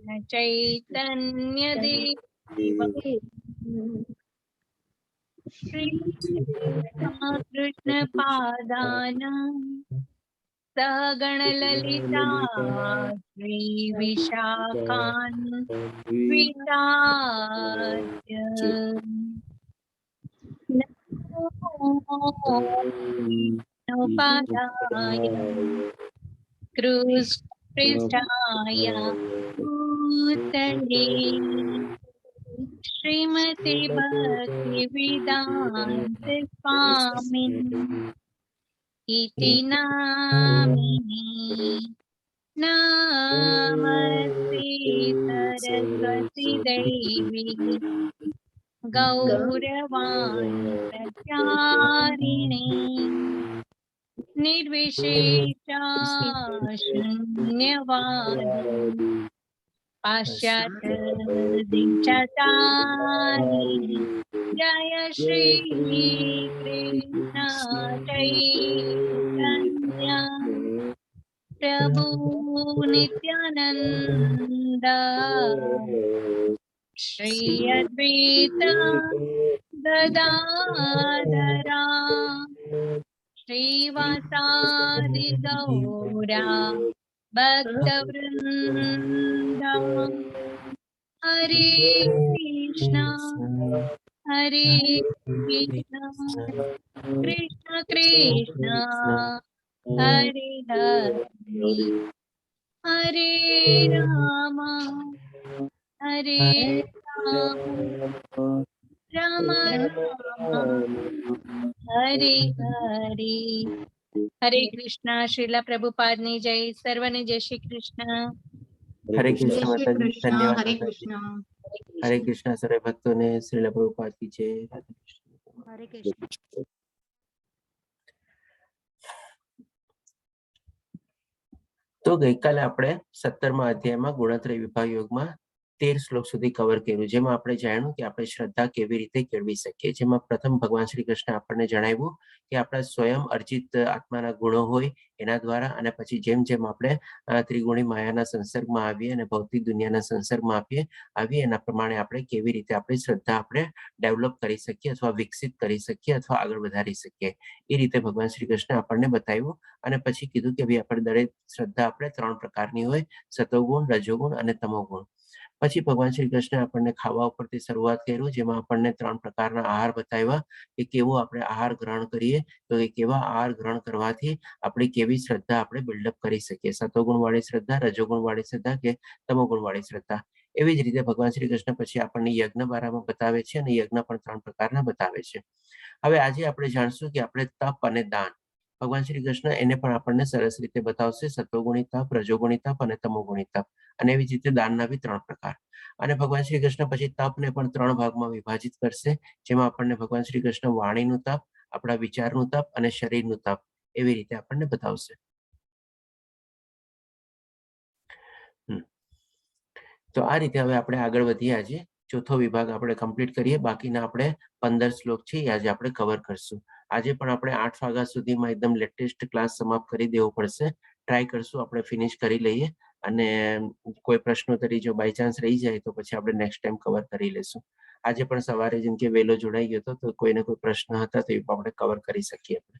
न चैतन्यदेवं श्रीकृष्णपादानां सगणललिता श्रीविशाखान्विताय नमो विष्णुपादाय कृष्णपृष्ठाय भूतले श्रीमते भक्तिवेदान्त स्वामिन् इति नामिने नमस्ते सरस्वती देवी गौरवाणी प्रचारिणे निर्विशेषा शून्यवादी पाश्चात्य देशतारिणी जय श्री कृष्ण चैतन्य प्रभु नित्यानंद श्री अद्वैत गदाधरा श्रीवासादि गौरा भक्तवृंद हरे कृष्णा कृष्ण कृष्ण हरे हरे हरे राम हरे राम राम राम हरे हरे हरे कृष्णा श्रीला प्रभुपाद ने जय सर्वने जय श्री कृष्ण हरे कृष्ण माता जी, धन्यवाद हरे माता जी। कृष्ण हरे कृष्ण सारे भक्तों ने श्रील प्रभुपाद की जय। हरे कृष्ण। तो गई काले આપણે 17મા અધ્યાયમાં ગુણત્રય વિભાગ યોગમાં 13 શ્લોક સુધી કવર કર્યું, જેમાં આપણે જાણ્યું કે આપણે શ્રદ્ધા કેવી રીતે કેળવી શકીએ। જેમાં પ્રથમ ભગવાન શ્રી કૃષ્ણ આપણને જણાવ્યું કે આપણા સ્વયં અર્જિત આત્માના ગુણો હોય એના દ્વારા, અને પછી જેમ જેમ આપણે ત્રિગુણી માયાના સંસર્ગમાં આવીએ અને ભૌતિક દુનિયાના સંસર્ગમાં આવીએ એના પ્રમાણે આપણે કેવી રીતે આપણી શ્રદ્ધા આપણે ડેવલપ કરી શકીએ અથવા વિકસિત કરી શકીએ અથવા આગળ વધારી શકીએ, એ રીતે ભગવાન શ્રી કૃષ્ણ આપણને બતાવ્યું। અને પછી કીધું કે ભાઈ આપણે દરેક શ્રદ્ધા આપણે 3 પ્રકારની હોય, સતોગુણ, રજોગુણ અને તમોગુણ। પછી ભગવાન શ્રી કૃષ્ણ આપણને ખાવા ઉપરથી શરૂઆત કર્યું, જેમાં આપણને 3 પ્રકારના આહાર બતાવ્યા કે કેવો આપણે આહાર ગ્રહણ કરીએ, તો એ કેવા આહાર ગ્રહણ કરવાથી આપણી કેવી શ્રદ્ધા આપણે બિલ્ડઅપ કરી શકીએ, સતોગુણ વાળી શ્રદ્ધા, રજોગુણ વાળી શ્રદ્ધા કે તમોગુણ વાળી શ્રદ્ધા। એવી જ રીતે ભગવાન શ્રી કૃષ્ણ પછી આપણને યજ્ઞ બારામાં બતાવે છે, અને યજ્ઞ પણ 3 પ્રકારના બતાવે છે। હવે આજે આપણે જાણશું કે આપણે તપ અને દાન, ભગવાન શ્રી કૃષ્ણ એને પણ આપણને સરસ રીતે બતાવશે, સતોગુણી તપ, રજોગુણી તપ અને તમોગુણી તપ, અને એવી જ રીતે દાનના બી 3 પ્રકાર। અને ભગવાન શ્રી કૃષ્ણ પછી તપને પણ 3 ભાગમાં વિભાજિત કરશે, જેમાં આપણને ભગવાન શ્રી કૃષ્ણ વાણીનું તપ, આપણા વિચારનું તપ અને શરીરનું તપ એવી રીતે આપણને બતાવશે। તો આ રીતે હવે આપણે આગળ વધીએ। આજે ચોથો વિભાગ આપણે કમ્પ્લીટ કરીએ, બાકીના આપણે 15 શ્લોક છે એ આજે આપણે કવર કરશું। આજે પણ આપણે 8 વાગ્યા સુધીમાં એકદમ લેટેસ્ટ ક્લાસ સમાપ્ત કરી દેવો પડશે, ટ્રાય કરશું આપણે ફિનિશ કરી લઈએ, અને કોઈ પ્રશ્નોત્તરી જો બાય ચાન્સ રહી જાય તો પછી આપણે નેક્સ્ટ ટાઈમ કવર કરી લેશું। આજે પણ સવારે જેમ કે વહેલો જોડાઈ ગયો હતો, તો કોઈને કોઈ પ્રશ્ન હતા તો એ પણ આપણે કવર કરી શકીએ આપણે।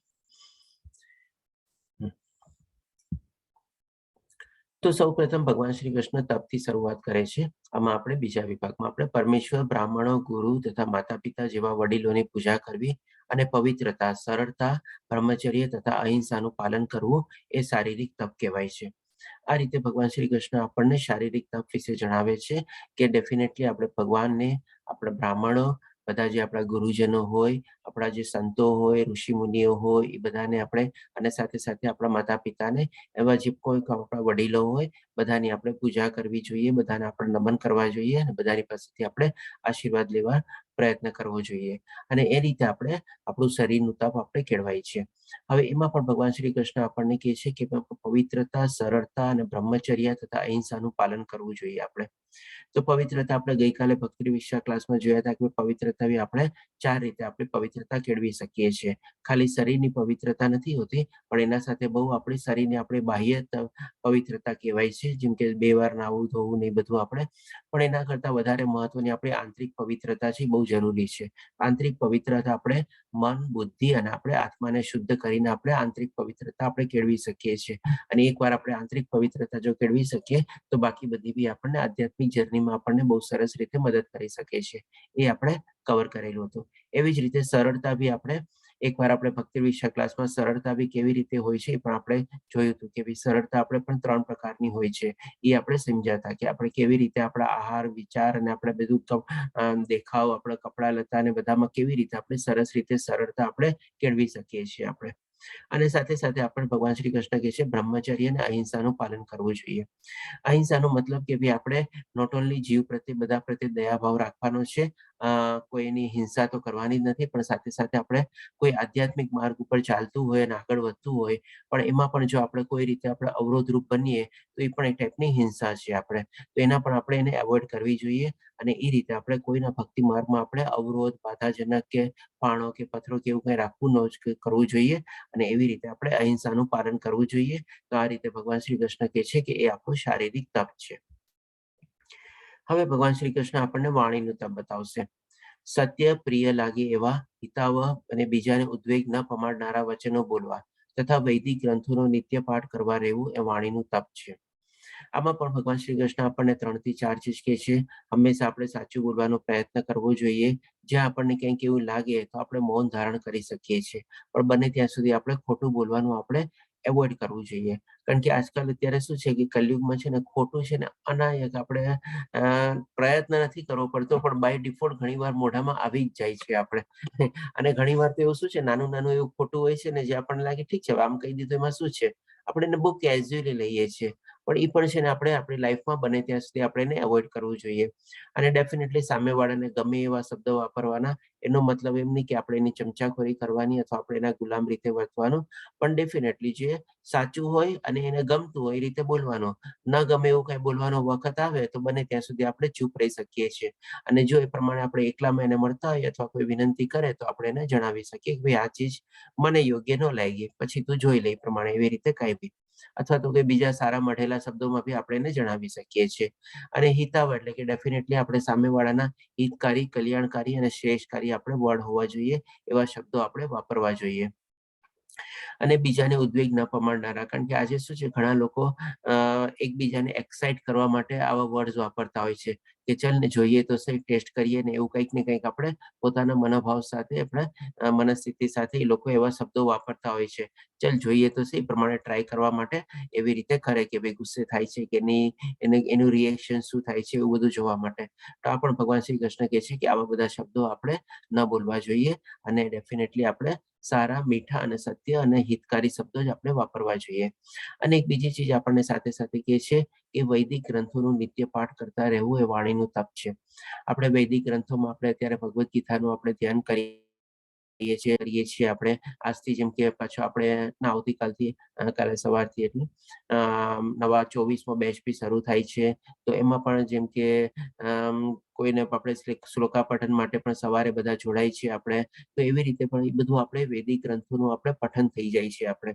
તો સૌપ્રથમ ભગવાન શ્રી કૃષ્ણ તપથી શરૂઆત કરે છે। આમાં આપણે બીજા વિભાગમાં આપણે પરમેશ્વર, બ્રાહ્મણો, ગુરુ તથા માતા પિતા જેવા વડીલોની પૂજા કરવી અને પવિત્રતા, સરળતા, બ્રહ્મચર્ય તથા અહિંસાનું પાલન કરવું એ શારીરિક તપ કહેવાય છે। આ રીતે ભગવાન શ્રી કૃષ્ણ આપણને શારીરિક તપ વિશે જણાવે છે કે ડેફિનેટલી આપણે ભગવાનને, આપણા બ્રાહ્મણો, બધા જે આપણા ગુરુજનો હોય, આપણા જે સંતો હોય, ઋષિ મુનિઓ હોય, એ બધાને આપણે, અને સાથે સાથે આપણા માતા પિતાને, એવા જે કોઈ આપણા વડીલો હોય બધાની આપણે પૂજા કરવી જોઈએ, બધાને આપણે નમન કરવા જોઈએ, અને બધાની પાસેથી આપણે આશીર્વાદ લેવા પ્રયત્ન કરવો જોઈએ, અને એ રીતે આપણે આપણું શરીરનું તપ આપણે કેળવાય છે। હવે એમાં પણ ભગવાન શ્રી કૃષ્ણ આપણને કહે છે કે પવિત્રતા, સરળતા અને બ્રહ્મચર્ય તથા અહિંસાનું પાલન કરવું જોઈએ આપણે। તો પવિત્રતા આપણે ગઈકાલે ભક્તિ વિશ્વા ક્લાસમાં જોયા હતા કે પવિત્રતા બી આપણે 4 રીતે આપણે પવિત્રતા કેળવી શકીએ છીએ. ખાલી શરીરની પવિત્રતા નથી હોતી, પણ એના સાથે બહુ આપણી શરીરની આપણે બાહ્ય પવિત્રતા કહેવાય છે, જેમ કે 2 વાર નાહવું ધોવું ને એ બધું આપણે, પણ એના કરતાં વધારે મહત્વની આપણી આંતરિક પવિત્રતા છે, બહુ જરૂરી છે. આંતરિક પવિત્રતા આપણે મન, બુદ્ધિ અને આપણે આત્માને શુદ્ધ કરીને આપણે આંતરિક પવિત્રતા આપણે કેળવી શકીએ છીએ. અને એકવાર આપણે આંતરિક પવિત્રતા જો કેળવી શકીએ તો બાકી બધી બી આપણને આધ્યાત્મિક જર્નીમાં આપણને બહુ સરસ રીતે મદદ કરી શકે છે. એ આપણે કવર કરેલું હતું. એવી જ રીતે સરળતા બી આપણે એકવાર આપણે ભક્તિ વિશ્વા ક્લાસમાં સરળતા બી કેવી રીતે હોય છે એ પણ આપણે જોયું હતું કે સરળતા આપણે પણ 3 પ્રકારની હોય છે. એ આપણે સમજ્યા હતા કે આપણે કેવી રીતે આપણા આહાર, વિચાર અને આપણે બધું દેખાવ, આપણા કપડા લત્તા અને બધામાં કેવી રીતે આપણે સરસ રીતે સરળતા આપણે કેળવી શકીએ છીએ આપણે. અને સાથે સાથે આપણે ભગવાન શ્રી કૃષ્ણ કહે છે બ્રહ્મચર્ય અને અહિંસાનું પાલન કરવું જોઈએ. અહિંસાનો મતલબ કે ભાઈ આપણે નોટ ઓનલી જીવ પ્રત્યે બધા પ્રત્યે દયાભાવ રાખવાનો છે, કોઈની હિંસા તો કરવાની જ નથી, પણ સાથે સાથે આપણે કોઈ આધ્યાત્મિક માર્ગ ઉપર ચાલતું હોય અને આગળ વધતું હોય, પણ એમાં પણ જો આપણે કોઈ રીતે આપણે અવરોધરૂપ બનીએ તો એ પણ એક ટાઈપની હિંસા છે આપણે. તો એના પણ આપણે એને એવોઇડ કરવી જોઈએ અને એ રીતે આપણે કોઈના ભક્તિ માર્ગમાં આપણે અવરોધ, બાધાજનક કે પાણો કે પથ્થરો કે એવું કંઈ રાખવું ન કરવું જોઈએ અને એવી રીતે આપણે અહિંસાનું પાલન કરવું જોઈએ. તો આ રીતે ભગવાન શ્રી કૃષ્ણ કહે છે કે એ આપણું શારીરિક તપ છે. હવે ભગવાન શ્રી કૃષ્ણ આપણને વાણીનું તપ બતાવશે. સત્ય, પ્રિય લાગે એવા હિતાવહ અને બીજાને ઉદ્વેગ ન પમાડનારા વચનો બોલવા તથા વૈદિક ગ્રંથોનો નિત્ય પાઠ કરવા રહેવું એ વાણીનું તપ છે. આમાં પણ ભગવાન શ્રી કૃષ્ણ આપણને 3 થી 4 ચીજ કહે છે. હંમેશા આપણે સાચું બોલવાનો પ્રયત્ન કરવો જોઈએ. જ્યાં આપણને કંઈક એવું લાગે તો આપણે મૌન ધારણ કરી શકીએ છીએ, પણ બને ત્યાં સુધી આપણે ખોટું બોલવાનું આપણે એવોઇડ કરવું જોઈએ. કારણ કે આજકાલ અત્યારે શું છે કે કલયુગમાં છે ને ખોટું છે ને અનાયક આપણે પ્રયત્ન નથી કરવો પડતો, પણ બાય ડિફોલ્ટ ઘણીવાર મોઢામાં આવી જ જાય છે આપણે. અને ઘણીવાર તો એવું શું છે, નાનું નાનું એવું ખોટું હોય છે ને જે આપણને લાગે ઠીક છે, આમ કહી દીધું એમાં શું છે, આપણે એને બહુ કેઝ્યુઅલી લઈએ છીએ. પણ એ પણ છે ને આપણે આપણી લાઈફમાં બને ત્યાં સુધી આપણે એને એવોઇડ કરવું જોઈએ. અને ડેફિનેટલી સામેવાળાને ગમે એવા શબ્દો વાપરવાના, એનો મતલબ એમ નહીં કે આપણે એની ચમચાખોરી કરવાની અથવા આપણે એના ગુલામ રીતે વર્તવાનું, પણ ડેફિનેટલી જે સાચું હોય અને એને ગમતું હોય એ રીતે બોલવાનું. ન ગમે એવું કઈ બોલવાનો વખત આવે તો બને ત્યાં સુધી આપણે ચૂપ રહી શકીએ છીએ. અને જો એ પ્રમાણે આપણે એકલામાં એને મળતા હોય અથવા કોઈ વિનંતી કરે તો આપણે એને જણાવી શકીએ કે ભાઈ આ ચીજ મને યોગ્ય ન લાગી, પછી તું જોઈ લે એ પ્રમાણે, એવી રીતે કઈ બી. અથવા તો કોઈ બીજા સારા મઢેલા શબ્દોમાં બી આપણે એને જણાવી શકીએ છીએ. અને હિતાવ એટલે કે ડેફિનેટલી આપણે સામેવાળાના હિતકારી, કલ્યાણકારી અને શ્રેષ્ઠકારી આપણે વર્ડ હોવા જોઈએ, એવા શબ્દો આપણે વાપરવા જોઈએ. અને બીજાને ઉદ્વેગ ન પમાડનારા, કારણ કે આજે શું છે ઘણા લોકો એકબીજાને એક્સાઇટ કરવા માટે આવા વર્ડ્સ વાપરતા હોય છે કે ચાલ ને જોઈએ તો સહી, ટેસ્ટ કરીએ ને, એવું કંઈક ને કંઈક આપણે પોતાના મનોભાવ સાથે આપણે મનસ્થિતિ સાથે એ લોકો એવા શબ્દો વાપરતા હોય છે. ચાલ જોઈએ તો સહી પ્રમાણે ટ્રાય કરવા માટે એવી રીતે કરે કે ભાઈ ગુસ્સે થાય છે કે નહીં, એનું રિએક્શન શું થાય છે, એવું બધું જોવા માટે. તો આ પણ ભગવાન શ્રી કૃષ્ણ કહે છે કે આવા બધા શબ્દો આપણે ન બોલવા જોઈએ અને ડેફિનેટલી આપણે સારા, મીઠા અને સત્ય અને હિતકારી શબ્દો જ આપણે વાપરવા જોઈએ. અને એક બીજી ચીજ આપણને સાથે સાથે કહે છે કે વૈદિક ગ્રંથોનું નિત્ય પાઠ કરતા રહેવું એ વાણીનું તપ છે. આપણે વૈદિક ગ્રંથોમાં આપણે અત્યારે ભગવદ્ ગીતાનું આપણે ધ્યાન કરીએ છીએ આપણે આજથી, જેમ કે પાછો આપણે આવતીકાલથી, કાલે સવારથી એટલે નવા 24મો બેચ બી શરૂ થાય છે. તો એમાં પણ જેમ કે કોઈને આપણે શ્લોકા પઠન માટે પણ સવારે બધા જોડાય છે આપણે. તો એવી રીતે પણ એ બધું આપણે વૈદિક ગ્રંથોનું આપણે પઠન થઈ જાય છે આપણે.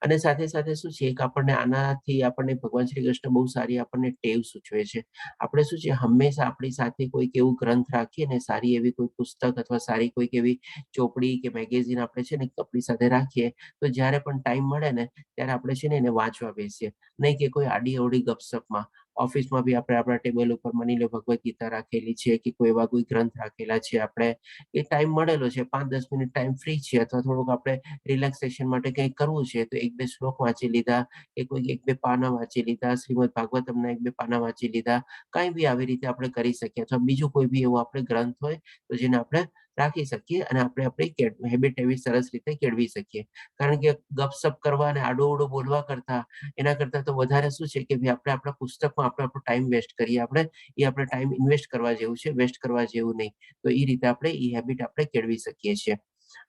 અને સાથે સાથે શું છે, એક આપણને આનાથી આપણને ભગવાન શ્રી કૃષ્ણ બહુ સારી આપણને ટેવ સૂચવે છે. આપણે શું છે હંમેશા આપણી સાથે કોઈક એવું ગ્રંથ રાખીએ ને, સારી એવી કોઈ પુસ્તક અથવા સારી કોઈક એવી ચોપડી કે મેગેઝિન આપણે છે ને આપણી સાથે રાખીએ, તો જ્યારે પણ ટાઈમ મળે ને ત્યારે આપણે છે ને એને વાંચવા બેસીએ. નહીં કે કોઈ આડી અવડી ગપસપમાં. ઓફિસમાં બી આપણે આપણા ટેબલ ઉપર માની લો ભગવદ્ ગીતા રાખેલી છે કે કોઈ એવા કોઈ ગ્રંથ રાખેલા છે, આપણે એ ટાઈમ મળેલો છે, 5-10 મિનિટ ટાઈમ ફ્રી છે અથવા થોડુંક આપણે રિલેક્સેશન માટે કંઈક કરવું છે, તો 1-2 શ્લોક વાંચી લીધા કે કોઈ 1-2 પાના વાંચી લીધા, શ્રીમદ ભાગવતમના 1-2 પાના વાંચી લીધા, કાંઈ બી આવી રીતે આપણે કરી શકીએ. અથવા બીજું કોઈ બી એવો આપણે ગ્રંથ હોય તો જેને આપણે રાખી શકીએ અને આપણે આપણી હેબિટ એવી સરસ રીતે કેળવી શકીએ. કારણ કે ગપસપ કરવા અને આડું અવળું બોલવા કરતા, એના કરતા તો વધારે શું છે કે ભાઈ આપણે આપણા પુસ્તકમાં આપણે આપણો ટાઈમ વેસ્ટ કરીએ. આપણે ટાઈમ ઇન્વેસ્ટ કરવા જેવું છે, વેસ્ટ કરવા જેવું નહીં. તો એ રીતે આપણે એ હેબિટ આપણે કેળવી શકીએ છીએ.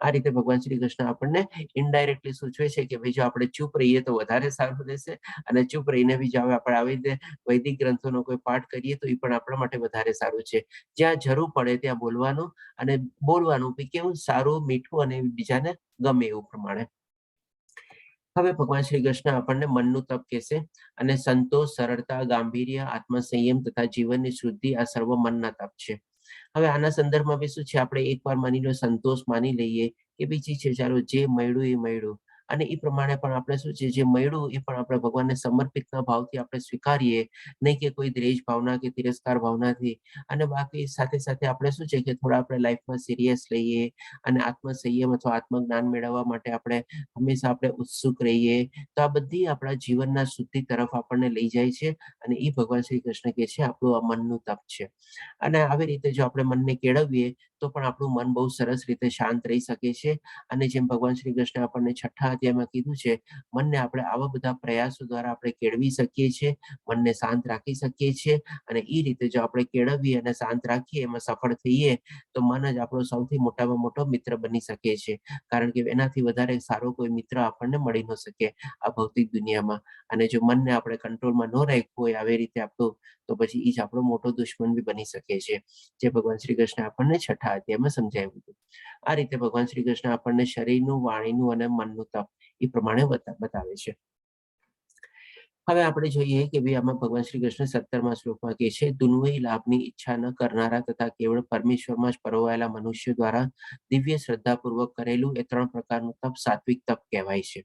આ રીતે ભગવાન શ્રી કૃષ્ણ આપણને ઇનડાયરેક્ટલી સૂચવે છે કે ભાઈ જો આપણે ચૂપ રહીએ તો વધારે સારું રહેશે, અને ચૂપ રહીને બી જો આપણે આવી રીતે વૈદિક ગ્રંથોનો કોઈ પાઠ કરીએ તો એ પણ આપણા માટે વધારે સારું છે. જ્યાં જરૂર પડે ત્યાં બોલવાનું, અને બોલવાનું બી કેવું સારું, મીઠું અને બીજાને ગમે એવું પ્રમાણે. હવે ભગવાન શ્રી કૃષ્ણ આપણને મનનું તપ કહેશે, અને સંતોષ, સરળતા, ગાંભીર્ય, આત્મસંયમ તથા જીવનની શુદ્ધિ આ સર્વ મનના તપ છે. હવે આના સંદર્ભમાં બી શું છે, આપણે એકવાર માની લો સંતોષ માની લઈએ કે બીજી છે ચાલો જે મળ્યું એ મળ્યું, અને એ પ્રમાણે પણ આપણે શું છે જે મળ્યું એ પણ આપણે ભગવાનને સમર્પિતના ભાવથી આપણે સ્વીકારીએ, નહીં કે કોઈ દ્વેષ ભાવના કે તિરસ્કાર ભાવનાથી. અને બાકી સાથે સાથે આપણે શું છે કે થોડા આપણે લાઈફમાં સિરિયસ લઈએ, અને આત્મસંયમ અથવા આત્મજ્ઞાન મેળવવા માટે આપણે હંમેશા આપણે ઉત્સુક રહીએ. તો આ બધી આપણા જીવનના શુદ્ધિ તરફ આપણને લઈ જાય છે, અને એ ભગવાન શ્રી કૃષ્ણ કહે છે આપણું આ મનનું તપ છે. અને આવી રીતે જો આપણે મનને કેળવીએ તો પણ આપણું મન બહુ સરસ રીતે શાંત રહી શકે છે. અને જેમ ભગવાન શ્રી કૃષ્ણ આપણને 6ઠ્ઠા અધ્યાયમાં કીધું છે, મનને આપણે આવા બધા પ્રયાસો દ્વારા આપણે કેળવી શકીએ છીએ, મનને શાંત રાખી શકીએ છીએ. અને એ રીતે જો આપણે કેળવીએ અને શાંત રાખીએ, એમાં સફળ થઈએ, તો મન જ આપણો સૌથી મોટામાં મોટો મિત્ર બની શકે છે. કારણ કે એનાથી વધારે સારો કોઈ મિત્ર આપણને મળી ન શકે આ ભૌતિક દુનિયામાં. અને જો મનને આપણે કંટ્રોલમાં ન રાખ્યું હોય આવી રીતે આપણું, તો પછી એ જ આપણો મોટો દુશ્મન બી બની શકે છે, જે ભગવાન શ્રી કૃષ્ણ આપણને 6ઠ્ઠા અધ્યાયમાં સમજાવ્યું હતું. આ રીતે ભગવાન શ્રી કૃષ્ણ આપણને શરીરનું, વાણીનું અને મનનું તપ એ પ્રમાણે બતાવે છે. હવે આપણે જોઈએ કે ભાઈ આમાં ભગવાન શ્રી કૃષ્ણ 17મા શ્લોકમાં કહે છે, દુન્વયી લાભની ઈચ્છા ન કરનારા તથા કેવળ પરમેશ્વરમાં જ પરોવાયેલા મનુષ્યો દ્વારા દિવ્ય શ્રદ્ધાપૂર્વક કરેલું એ 3 પ્રકારનું તપ સાત્વિક તપ કહેવાય છે.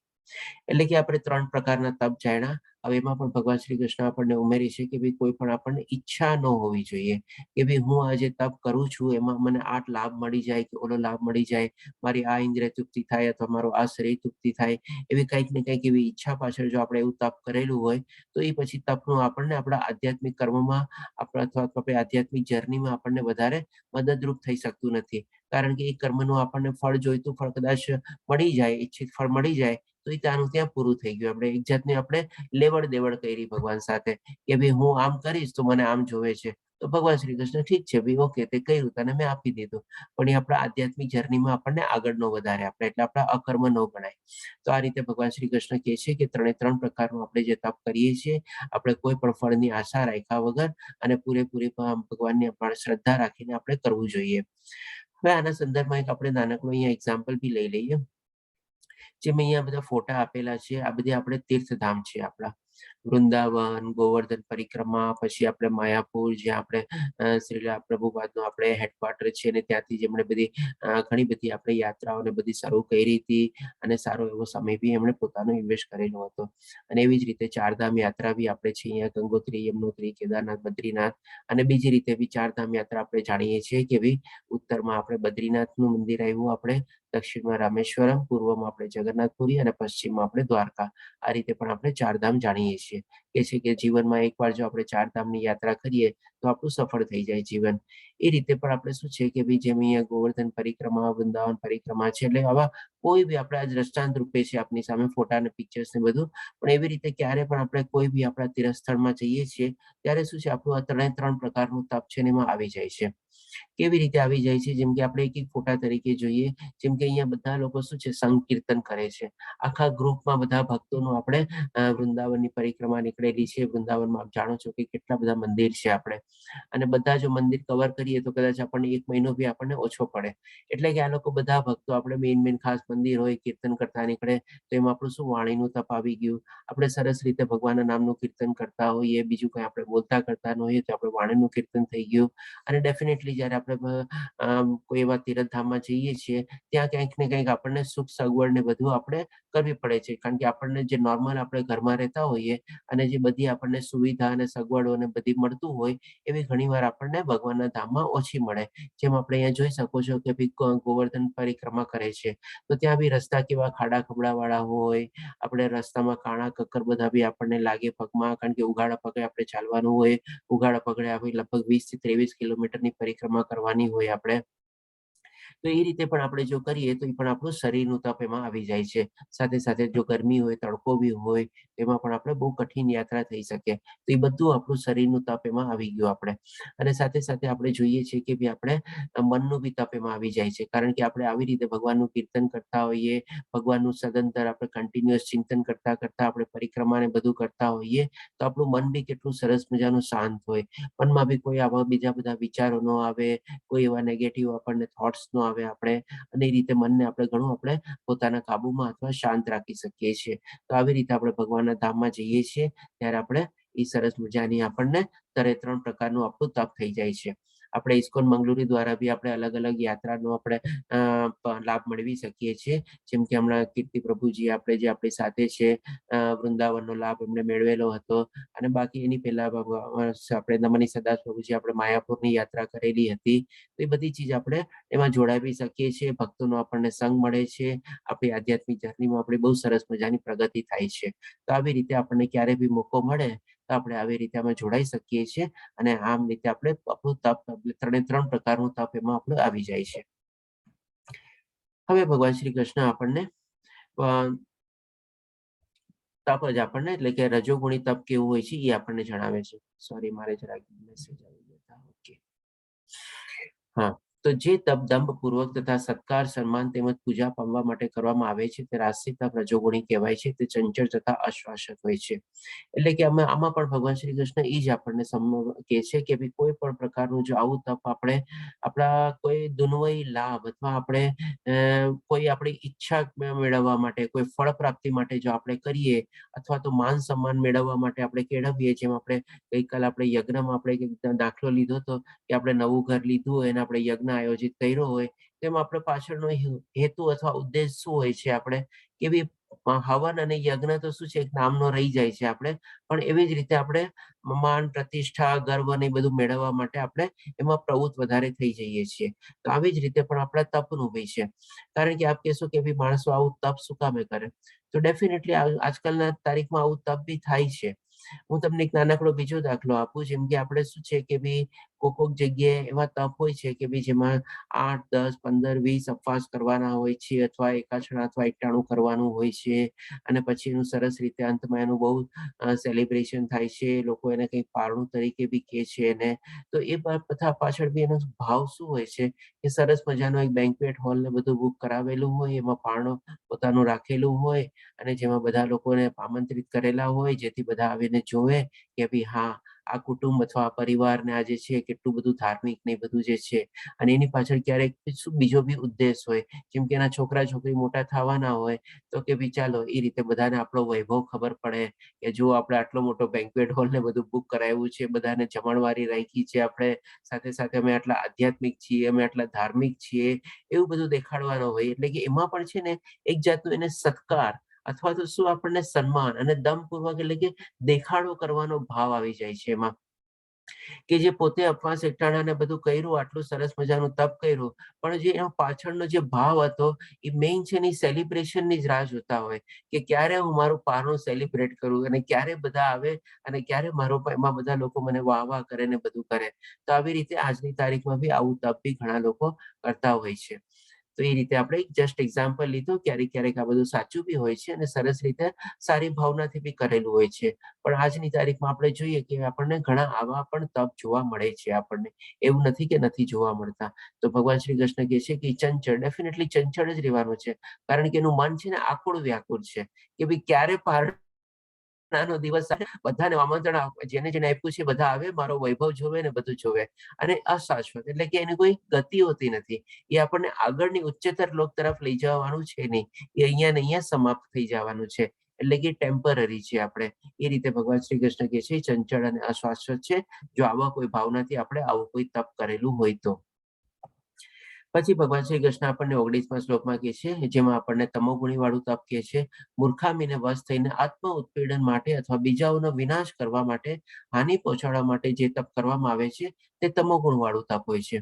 એટલે કે આપણે 3 પ્રકારના તપ જાણ્યા. હવે એમાં પણ ભગવાન શ્રી કૃષ્ણ આપણને ઉમેરી છે કે ભાઈ કોઈ પણ આપણને ઈચ્છા ન હોવી જોઈએ કે ભાઈ હું આજે તપ કરું છું, એમાં મને આ લાભ મળી જાય કે ઓલો લાભ મળી જાય, મારી આ ઇન્દ્રિય તૃપ્તિ થાય અથવા મારું આ શરીર તૃપ્તિ થાય, એવી કંઈક ને કંઈક એવી ઈચ્છા પાછળ જો આપણે એવું તપ કરેલું હોય, તો એ પછી તપનું આપણને આપણા આધ્યાત્મિક કર્મમાં આપણા અથવા આપણી આધ્યાત્મિક જર્નીમાં આપણને વધારે મદદરૂપ થઈ શકતું નથી. કારણ કે એ કર્મનું આપણને ફળ જોઈતું ફળ કદાચ મળી જાય, ઈચ્છિત ફળ મળી જાય, તો એ ત્યાંનું ત્યાં પૂરું થઈ ગયું. આપણે એક જાતની આપણે લેવડ દેવડ કરી ભગવાન સાથે કે ભાઈ હું આમ કરીશ તો મને આમ જોવે છે. તો ભગવાન શ્રી કૃષ્ણ ઠીક છે ભાઈ, ઓકે તે કર્યું તને મેં આપી દીધું, પણ એ આપણા આધ્યાત્મિક જર્નીમાં આપણને આગળ ન વધારે આપણે, એટલે આપણા અકર્મ ન ગણાય. તો આ રીતે ભગવાન શ્રી કૃષ્ણ કહે છે કે 3 પ્રકારનું આપણે જે તપ કરીએ છીએ, આપણે કોઈ પણ ફળની આશા રાખ્યા વગર અને પૂરેપૂરી ભગવાનની આપણે શ્રદ્ધા રાખીને આપણે કરવું જોઈએ. હવે આના સંદર્ભમાં એક આપણે નાનકડું અહીંયા એક્ઝામ્પલ બી લઈ લઈએ. જેમ અહીંયા બધા ફોટા આપેલા છે, આ બધી આપણે તીર્થધામ છે આપણા. વૃંદાવન, ગોવર્ધન પરિક્રમા, પછી આપણે માયાપુર, જ્યાં આપણે શ્રીલા પ્રભુપાદનો આપણે હેડક્વાર્ટર છે, અને ત્યાંથી જેમણે બધી ઘણી બધી આપણે યાત્રાઓને બધી શરૂ કરી હતી, અને સારો એવો સમય બી એમણે પોતાનો ઇન્વેસ્ટ કરેલો હતો. અને એવી જ રીતે ચારધામ યાત્રા બી આપણે છે અહીંયા, ગંગોત્રી, યમનોત્રી, કેદારનાથ, બદ્રીનાથ. અને બીજી રીતે બી ચારધામ યાત્રા આપણે જાણીએ છીએ કે ભાઈ ઉત્તરમાં આપણે બદ્રીનાથનું મંદિર આવ્યું, આપણે દક્ષિણમાં રામેશ્વરમ, પૂર્વમાં આપણે જગન્નાથપુરી અને પશ્ચિમમાં આપણે દ્વારકા. આ રીતે પણ આપણે ચારધામ જાણીએ છીએ. કે છે કે જીવનમાં એકવાર જો આપણે ચારધામની યાત્રા કરીએ તો આપણું સફળ થઈ જાય જીવન. એ રીતે પણ આપણે શું છે કે ભાઈ જેમ અહીંયા ગોવર્ધન પરિક્રમા, વૃંદાવન પરિક્રમા છે, એટલે આવા કોઈ બી આપણે આ દ્રષ્ટાંત રૂપે છે આપની સામે ફોટા અને પિક્ચર્સ ને બધું. પણ એવી રીતે ક્યારે પણ આપણે કોઈ બી આપણા તીર્થસ્થળમાં જઈએ છીએ, ત્યારે શું છે આપણું આ 3 પ્રકારનું તપ છે ને એમાં આવી જાય છે. કેવી રીતે આવી જાય છે? જેમ કે આપણે એક ફોટા તરીકે જોઈએ, જેમ કે અહીંયા બધા લોકો શું છે સંકીર્તન કરે છે. આખા ગ્રુપમાં બધા ભક્તોનું આપણે વૃંદાવનની પરિક્રમા નીકળેલી છે. વૃંદાવનમાં આપ જાણો છો કે કેટલા બધા મંદિર છે આપણે, અને બધા જો મંદિર કવર કરીએ તો કદાચ આપણને 1 મહિનો બી આપણને ઓછો પડે. એટલે કે આ લોકો બધા ભક્તો આપણે મેઇન ખાસ મંદિર હોય, કીર્તન કરતા નીકળે, તો એમાં આપણું શું વાણીનું તપ આવી ગયું. આપણે સરસ રીતે ભગવાનના નામનું કીર્તન કરતા હોઈએ, બીજું કંઈ આપણે બોલતા કરતા ન હોઈએ તો આપણે વાણીનું કીર્તન થઈ ગયું. અને ડેફિનેટલી જ્યારે આપણે કોઈ એવા તીર્થધામમાં જઈએ છીએ, ત્યાં કંઈક ને કંઈક આપણને સુખ સગવડ ને બધું આપણે કરવી પડે છે. કારણ કે આપણને જે નોર્મલ આપણે ઘરમાં રહેતા હોઈએ અને જે બધી આપણને સુવિધા અને સગવડો ને બધી મળતું હોય, એવી ઘણીવાર આપણને ભગવાનના ધામમાં ઓછી મળે. જેમ આપણે અહીંયા જોઈ શકો છો કે ભાઈ ગોવર્ધન પરિક્રમા કરે છે, તો ત્યાં બી રસ્તા કેવા ખાડા ખબડાવાળા હોય, આપણે રસ્તામાં કાણા કક્કર બધા બી આપણને લાગે પગમાં, કારણ કે ઉઘાડા પગે આપણે ચાલવાનું હોય. ઉઘાડા પગડે આપણે લગભગ 20 થી 23 કિલોમીટરની પરિક્રમા કરવાની હોય આપણે. તો એ રીતે પણ આપણે જો કરીએ તો એ પણ આપણું શરીરનું તપ એમાં આવી જાય છે. સાથે સાથે જો ગરમી હોય, તડકો બી હોય, એમાં પણ આપણે બહુ કઠિન યાત્રા થઈ શકે. તો એ બધું આપણું શરીરનું તપ એમાં આવી ગયું આપણે. અને સાથે સાથે આપણે જોઈએ છીએ કે આપણે મનનું બી તપ એમાં આવી જાય છે. કારણ કે આપણે આવી રીતે ભગવાનનું કીર્તન કરતા હોઈએ, ભગવાનનું સદંતર આપણે કન્ટિન્યુઅસ ચિંતન કરતા કરતા આપણે પરિક્રમા ને બધું કરતા હોઈએ, તો આપણું મન બી કેટલું સરસ મજાનું શાંત હોય. મનમાં બી કોઈ આવા બીજા બધા વિચારો ન આવે, કોઈ એવા નેગેટિવ આપણને થોટ્સ ન આવે આપણે, અને એ રીતે મનને આપણે ઘણું આપણે પોતાના કાબુમાં અથવા શાંત રાખી શકીએ છીએ. તો આવી રીતે આપણે ભગવાનના ધામમાં જઈએ છીએ ત્યારે આપણે એ સરસ મજાની આપણને 3 પ્રકારનું આપણું તપ થઈ જાય છે. આપણે ઇસ્કોન મંગલુરી દ્વારા બી આપણે અલગ અલગ યાત્રાનો આપણે લાભ મેળવી શકીએ છીએ. જેમ કે હમણાં કીર્તિ પ્રભુજી આપણે જે આપણી સાથે છે, વૃંદાવનનો લાભ એમને મેળવેલો હતો. અને બાકી એની પહેલા આપણે નમની સદાસ પ્રભુજી આપણે માયાપુરની યાત્રા કરેલી હતી. તો એ બધી ચીજ આપણે એમાં જોડાવી શકીએ છીએ. ભક્તોનો આપણને સંગ મળે છે. આપણી આધ્યાત્મિક જર્નીમાં આપણી બહુ સરસ મજાની પ્રગતિ થાય છે. તો આવી રીતે આપણને ક્યારે બી મોકો મળે તો આપણે આવી રીતે આમાં જોડાઈ શકીએ છીએ. અને આમ રીતે આપણે આપણું તપ 3 પ્રકારનું તપ એમાં આપણું આવી જાય છે. હવે ભગવાન શ્રી કૃષ્ણ આપણને તપ જ આપણને એટલે કે રજોગુણી તપ કેવું હોય છે એ આપણને જણાવે છે. સોરી, મારે જરાક મેસેજ આવી ગયા હતા. ઓકે, હા. તો જે તપ દંભપૂર્વક તથા સત્કાર, સન્માન તેમજ પૂજા પામવા માટે કરવામાં આવે છે તે રાષ્ટ્રીય તપ રજોગુણી કહેવાય છે. તે ચંચળ તથા અશ્વાસક હોય છે. એટલે કે આમાં પણ ભગવાન શ્રી કૃષ્ણ એ જ આપણને કહે છે કે ભાઈ કોઈ પણ પ્રકારનું જો આવું તપ આપણે આપણા કોઈ દુન્વયી લાભ અથવા આપણે કોઈ આપણી ઈચ્છા મેળવવા માટે, કોઈ ફળ પ્રાપ્તિ માટે જો આપણે કરીએ, અથવા તો માન સન્માન મેળવવા માટે આપણે કેળવીએ, જેમ આપણે ગઈકાલે આપણે યજ્ઞમાં આપણે દાખલો લીધો હતો કે આપણે નવું ઘર લીધું હોય અને આપણે યજ્ઞ આયોજિત કર્યો હોય, તેમ આપણે પાછળનો હેતુ અથવા ઉદ્દેશ શું હોય છે, આપણે કેવી હવન અને યજ્ઞ તો શું છે એક નામનો રહી જાય છે આપણે, પણ એવી જ રીતે આપણે માન, પ્રતિષ્ઠા, ગર્વ ને બધું મેળવવા માટે આપણે એમાં પ્રવૃત્ત વધારે થઈ જઈએ છીએ. તો આવી જ રીતે પણ આપણા તપનું હોય છે. કારણ કે આપ કહેશો કે ભાઈ માણસો આવું તપ શું કામે કરે, તો ડેફિનેટલી આજકાલના તારીખમાં આવું તપ બી થાય છે. હું તમને એક નાનકડો બીજો દાખલો આપું. જેમ કે આપણે શું છે કે ભાઈ કોક જગ્યાએ એવા તપ હોય છે કે ભાઈ જેમાં 8, 10, 15, 20 ઉપવાસ કરવાના હોય છે, અથવા એકાછણા અથવા એકટાણું કરવાનું હોય છે. અને પછી એનું સરસ રીતે અંતમાં એનું બહુ સેલિબ્રેશન થાય છે. લોકો એને કંઈક પારણું તરીકે બી કહે છે એને. તો એ પ્રથા પાછળ બી એનો ભાવ શું હોય છે કે સરસ મજાનો એક બેન્ક્વેટ હોલ ને બધું બુક કરાવેલું હોય, એમાં પારણું પોતાનું રાખેલું હોય, અને જેમાં બધા લોકોને આમંત્રિત કરેલા હોય, જેથી બધા આવીને જોવે કે ભાઈ હા, આ કુટુંબ અથવા પરિવારને આ જે છે કેટલું બધું ધાર્મિક ને બધું જે છે. અને એની પાછળ ક્યારેક શું બીજો બી ઉદ્દેશ હોય, જેમ કે એના છોકરા છોકરી મોટા થવાના હોય, તો કે ભાઈ ચાલો એ રીતે બધાને આપણો વૈભવ ખબર પડે કે જો આપણે આટલો મોટો બેન્ક્વેટ હોલ ને બધું બુક કરાવ્યું છે, બધાને જમણવારી રાખી છે આપણે, સાથે સાથે અમે આટલા આધ્યાત્મિક છીએ, અમે આટલા ધાર્મિક છીએ, એવું બધું દેખાડવાનો હોય. એટલે કે એમાં પણ છે ને એક જાતનું એને સત્કાર અથવા તો શું આપણને સન્માન અને દમપૂર્વક એટલે કે દેખાડો કરવાનો ભાવ આવી જાય છે એમાં. કે જે પોતે ઉપવાસ એકટાણા ને બધું કર્યું, આટલું સરસ મજાનું તપ કર્યું, પણ જે એનો પાછળનો જે ભાવ હતો એ મેઇન છે ને સેલિબ્રેશનની જ રાહ જોતા હોય કે ક્યારે હું મારું પારણું સેલિબ્રેટ કરું અને ક્યારે બધા આવે અને ક્યારે એમાં બધા લોકો મને વાહ વાહ કરે ને બધું કરે. તો આવી રીતે આજની તારીખમાં બી આવું તપ બી ઘણા લોકો કરતા હોય છે. તો એ રીતે આપણે જસ્ટ એક્ઝામ્પલ લીધું. ક્યારેક ક્યારેક આ બધું સાચું બી હોય છે અને સરસ રીતે સારી ભાવનાથી બી કરેલું હોય છે. પણ આજની તારીખમાં આપણે જોઈએ કે આપણને ઘણા આવા પણ તપ જોવા મળે છે આપણને. એવું નથી કે નથી જોવા મળતા. તો ભગવાન શ્રી કૃષ્ણ કહે છે કે ચંચળ, ડેફિનેટલી ચંચળ જ રહેવાનું છે. કારણ કે એનું મન છે ને આકુળ વ્યાકુળ છે કે ભાઈ ક્યારે નો દિવસ બધાને આમંત્રણ જેને જેને આપ્યું છે બધા આવે, મારો વૈભવ જોવે ને બધું જોવે. અને અશાશ્વત એટલે કે એની કોઈ ગતિ હોતી નથી. એ આપણને આગળની ઉચ્ચતર લોક તરફ લઈ જવાનું છે નહીં. એ અહીંયા ને અહીંયા સમાપ્ત થઈ જવાનું છે. એટલે કે ટેમ્પરરી છે આપણે. એ રીતે ભગવાન શ્રી કૃષ્ણ કહે છે ચંચળ અને અશાશ્વત છે, જો આવા કોઈ ભાવનાથી આપણે આવું કોઈ તપ કરેલું હોય તો. પછી ભગવાન શ્રી કૃષ્ણ આપણને 19મા શ્લોકમાં કહે છે, જેમાં આપણને તમોગુણી વાળું તપ કહે છે. મૂર્ખામીને વશ થઈને આત્મ ઉત્પીડન માટે અથવા બીજાઓનો વિનાશ કરવા માટે, હાનિ પહોંચાડવા માટે જે તપ કરવામાં આવે છે તે તમોગુણ વાળું તપ હોય છે.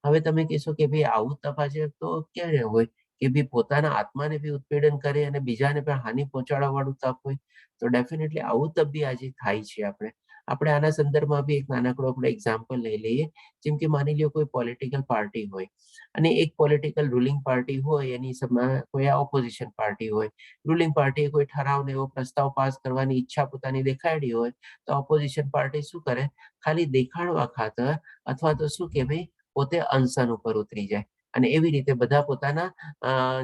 હવે તમે કહેશો કે ભાઈ આવું તપ આજે તો ક્યારે હોય કે ભાઈ પોતાના આત્માને બી ઉત્પીડન કરે અને બીજાને પણ હાનિ પહોંચાડવા વાળું તપ હોય? તો ડેફિનેટલી આવું તપ બી આજે થાય છે આપણે. આપણે આના સંદર્ભમાં બી એક નાનકડો આપણે એક્ઝામ્પલ લઈ લઈએ. જેમ કે માની લો કોઈ પોલિટિકલ પાર્ટી હોય અને એક પોલિટિકલ રૂલિંગ પાર્ટી હોય, એની સામે કોઈ ઓપોઝિશન પાર્ટી હોય. રૂલિંગ પાર્ટીએ કોઈ ઠરાવને એવો પ્રસ્તાવ પાસ કરવાની ઈચ્છા પોતાની દેખાડી હોય, તો ઓપોઝિશન પાર્ટી શું કરે, ખાલી દેખાડવા ખાતર અથવા તો શું કે ભાઈ પોતે અનશન ઉપર ઉતરી જાય અને એવી રીતે બધા પોતાના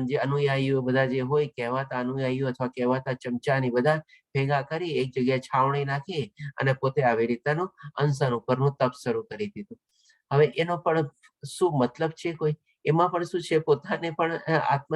જે અનુયાયીઓ બધા જે હોય, કહેવાતા અનુયાયીઓ અથવા કહેવાતા ચમચાની બધા ભેગા કરી એક જગ્યાએ છાવણી નાખી અને પોતે આવી રીતનું અનશન ઉપરનું તપ શરૂ કરી દીધું. હવે એનો પણ શું મતલબ છે, કોઈ એમાં પણ શું છે, પોતાને પણ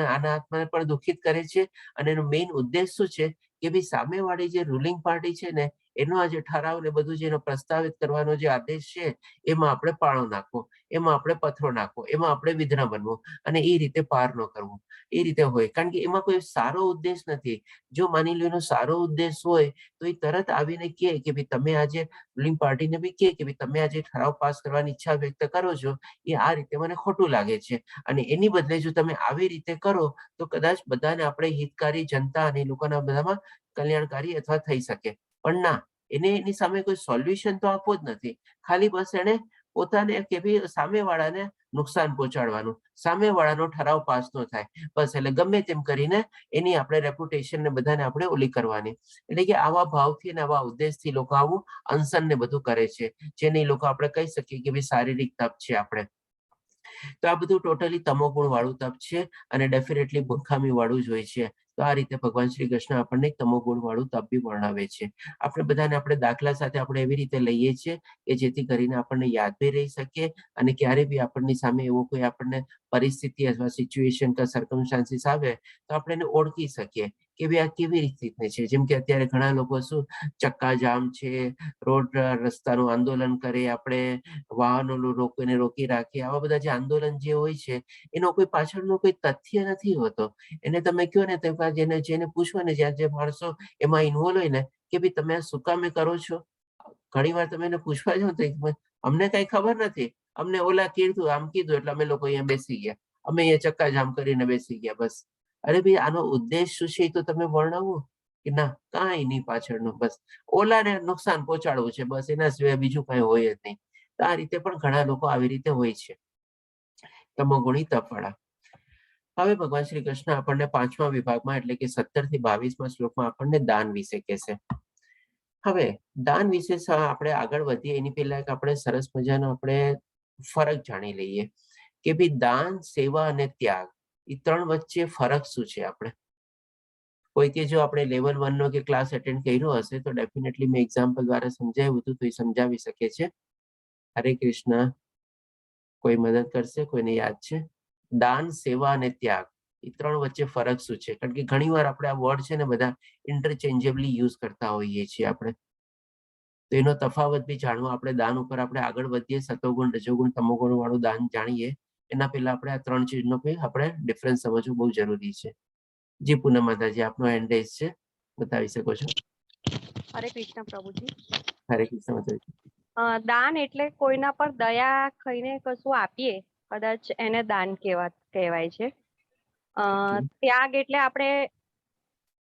આના આત્માને પણ દુઃખિત કરે છે અને એનો મેઇન ઉદ્દેશ શું છે કે ભાઈ સામેવાળી જે રૂલિંગ પાર્ટી છે ને એનો આ જે ઠરાવ ને બધું જેનો પ્રસ્તાવિત કરવાનો જે આદેશ છે એમાં આપણે પાળો નાખવો, એમાં આપણે પથ્થરો નાખવો, એમાં આપણે વિઘ્ન બનવું અને એ રીતે પાર ન કરવું. એ રીતે હોય, કારણ કે એમાં કોઈ સારો ઉદ્દેશ નથી. જો માની લો એનો સારો ઉદ્દેશ હોય તો એ તરત આવીને કહે કે ભાઈ તમે આજે રૂલિંગ પાર્ટીને બી કહે કે ભાઈ તમે આજે ઠરાવ પાસ કરવાની ઈચ્છા વ્યક્ત કરો છો, એ આ રીતે મને ખોટું લાગે છે અને એની બદલે જો તમે આવી રીતે કરો તો કદાચ બધાને આપણે હિતકારી જનતા અને લોકોના બધામાં કલ્યાણકારી અથવા થઈ શકે. પણ ના, એને એની સામે કોઈ સોલ્યુશન તો આપવો જ નથી. ખાલી બસ એને પોતાને કે ભાઈ સામેવાળાને નુકસાન પહોંચાડવાનું, સામેવાળાનો ઠરાવ પાસ ન થાય બસ, એટલે ગમે તેમ કરીને એની આપણે રેપ્યુટેશન ને બધાને આપણે ઓલી કરવાની. એટલે કે આવા ભાવથી અને આવા ઉદ્દેશથી લોકો આવું અનશન ને બધું કરે છે, જેને લોકો આપણે કહી શકીએ કે ભાઈ શારીરિક તપ છે આપણે. તો આ બધું ટોટલી તમોગુણ વાળું તપ છે અને ડેફિનેટલી મૂર્ખામી વાળું જ હોય છે. તો આ રીતે ભગવાન શ્રી કૃષ્ણ આપણને તમોગુણ વાળું તપ બી વર્ણવે છે. આપણે બધાને આપણે દાખલા સાથે આપણે એવી રીતે લઈએ છીએ કે જેથી કરીને આપણને યાદ બી રહી શકે અને ક્યારે બી આપણની સામે એવો કોઈ આપણને પરિસ્થિતિ અથવા સિચ્યુએશન કે સર્કમસ્ટાન્સીસ આવે તો આપણે એને ઓળખી શકીએ કે ભાઈ આ કેવી રીતે છે. જેમ કે અત્યારે ઘણા લોકો શું ચક્કા જામ છે, રોડ રસ્તાનું આંદોલન કરે, આપણે વાહનો રોકીને રોકી રાખીએ, આવા બધા જે આંદોલન જે હોય છે એનો કોઈ પાછળનો કોઈ તથ્ય નથી હોતો. એને તમે કહો ને તો જેને પૂછો ને, જ્યાં જે માણસો એમાં ઇન્વોલ્વ હોય ને કે ભાઈ તમે આ શું કામે કરો છો, ઘણી વાર તમે એને પૂછવા જાઓ તો અમને કઈ ખબર નથી, અમને ઓલા કીધું, આમ કીધું એટલે અમે લોકો અહીંયા બેસી ગયા, અમે અહીંયા ચક્કા જામ કરીને બેસી ગયા બસ. અરે ભાઈ આનો ઉદ્દેશ શું છે એ તો તમે વર્ણવો કે ના, કાંઈ નહીં પાછળનું, બસ ઓલાને નુકસાન પહોંચાડવું છે બસ, એના સિવાય બીજું કઈ હોય જ નહીં. તો આ રીતે પણ ઘણા લોકો આવી રીતે હોય છે, તમોગુણી તપવાળા. હવે ભગવાન શ્રી કૃષ્ણ આપણને 5મા વિભાગમાં એટલે કે 17 થી 22મા શ્લોકમાં આપણને દાન વિશે કહેશે. હવે દાન વિશે આપણે આગળ વધીએ એની પહેલા એક આપણે સરસ મજાનો આપણે ફરક જાણી લઈએ કે ભાઈ દાન, સેવા અને ત્યાગ એ ત્રણ વચ્ચે ફરક શું છે. આપણે કોઈ કે જો આપણે લેવલ 1 નો કે ક્લાસ એટેન્ડ કર્યો હશે તો ડેફિનેટલી મેં એક્ઝામ્પલ દ્વારા સમજાવ્યું હતું, તો એ સમજાવી શકે છે. હરે કૃષ્ણ. કોઈ મદદ કરશે? કોઈને યાદ છે? દાન, સેવા અને ત્યાગ એ ત્રણ વચ્ચે ફરક શું છે? કારણ કે ઘણી વાર આપણે આ વર્ડ છે ને બધા ઇન્ટરચેન્જેબલી યુઝ કરતા હોઈએ છીએ આપણે. તો એનો તફાવત બી જાણવો. આપણે દાન ઉપર આપણે આગળ વધીએ, સતોગુણ, રજોગુણ, તમોગુણ વાળું દાન જાણીએ એના પહેલા આપણે આ ત્રણ ચીજનો આપણે ડિફરન્સ સમજવું બહુ જરૂરી છે. જી પૂનમ માતાજી, આપનો હેન્ડ રેઝ છે, બતાવી શકો છો. હરે કૃષ્ણ પ્રભુજી. હરે કૃષ્ણ માતાજી. દાન એટલે કોઈના પર દયા ખાઈને કશું આપીએ, કદાચ એને દાન કહેવાય છે. ત્યાગ એટલે આપણે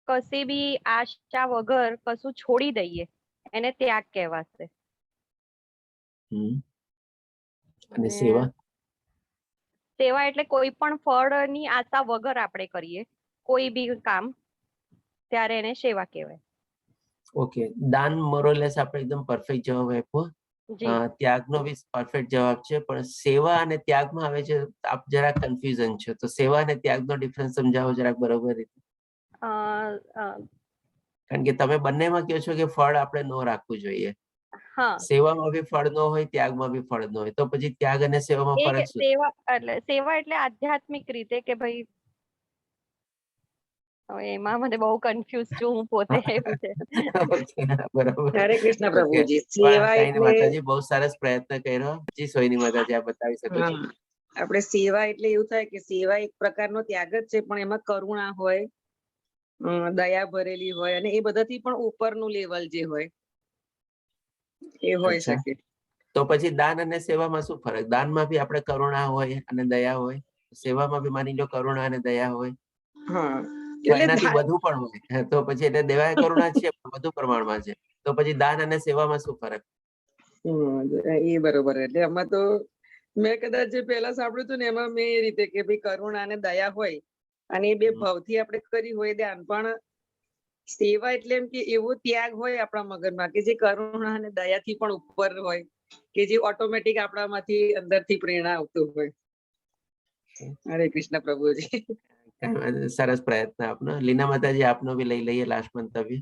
કશી બી આશા વગર કશું છોડી દઈએ એને ત્યાગ કહેવાશે. અને સેવા? સેવા એટલે કોઈ પણ ફળની આશા વગર આપણે કરીએ કોઈ બી કામ, ત્યારે એને સેવા કહેવાય. ઓકે, દાન મોરલેસ આપણે એકદમ પરફેક્ટ જવાબ આપ્યો. ત્યાગનો બી પરફેક્ટ જવાબ છે, પણ સેવા અને ત્યાગમાં આવે છે આપ જરાક કન્ફ્યુઝન છે, તો સેવા અને ત્યાગનો ડિફરન્સ સમજાવો જરાક બરોબર રીતે. કારણ કે તમે બંનેમાં કહો છો કે ફળ આપણે ન રાખવું જોઈએ. સેવામાં બી ફળ ન હોય, ત્યાગમાં બી ફળ ન હોય, તો પછી ત્યાગ અને સેવામાં ફરક શું? સેવા એટલે આધ્યાત્મિક રીતે કે ભાઈ, એમાં મને બહુ કન્ફ્યુઝ છું હું પોતે. બરાબર. હરે કૃષ્ણ પ્રભુજી. સેવા એટલે માતાજી બહુ સરસ પ્રયત્ન કર્યો. જી સોયની માતાજી, આપ બતાવી શકો છો. આપણે સેવા એટલે એવું થાય કે સેવા એક પ્રકારનો ત્યાગ જ છે, પણ એમાં કરુણા હોય, દયા ભરેલી હોય, અને એ બધાથી પણ ઉપરનું લેવલ જે હોય એ હોય શકે. તો પછી દાન અને સેવામાં શું ફરક? દાનમાં બી આપણે કરુણા હોય અને દયા હોય, સેવામાં બી માની લો કરુણા અને દયા હોય, એનાથી વધુ પણ હોય, તો પછી એટલે દેવાય કરુણા છે વધુ પ્રમાણમાં છે. તો પછી દાન અને સેવામાં શું ફરક? એ બરોબર. એટલે આમાં તો મેં કદાચ જે પહેલા સાંભળ્યું હતું ને એમાં મેં એ રીતે કે ભાઈ કરુણા અને દયા હોય અને એ બે ભાવથી આપણે કરી હોય દાન, પણ સેવા એટલે એમ કે એવો ત્યાગ હોય આપણા મગજમાં કે જે કરુણા અને દયાથી પણ ઉપર હોય, કે જે ઓટોમેટિક આપણામાંથી અંદરથી પ્રેરણા આવતું હોય. હરે કૃષ્ણ પ્રભુજી. સરસ પ્રયત્ન આપનો. લીના માતાજી, આપનો બી લઈ લઈએ લાસ્ટ મંતવ્ય.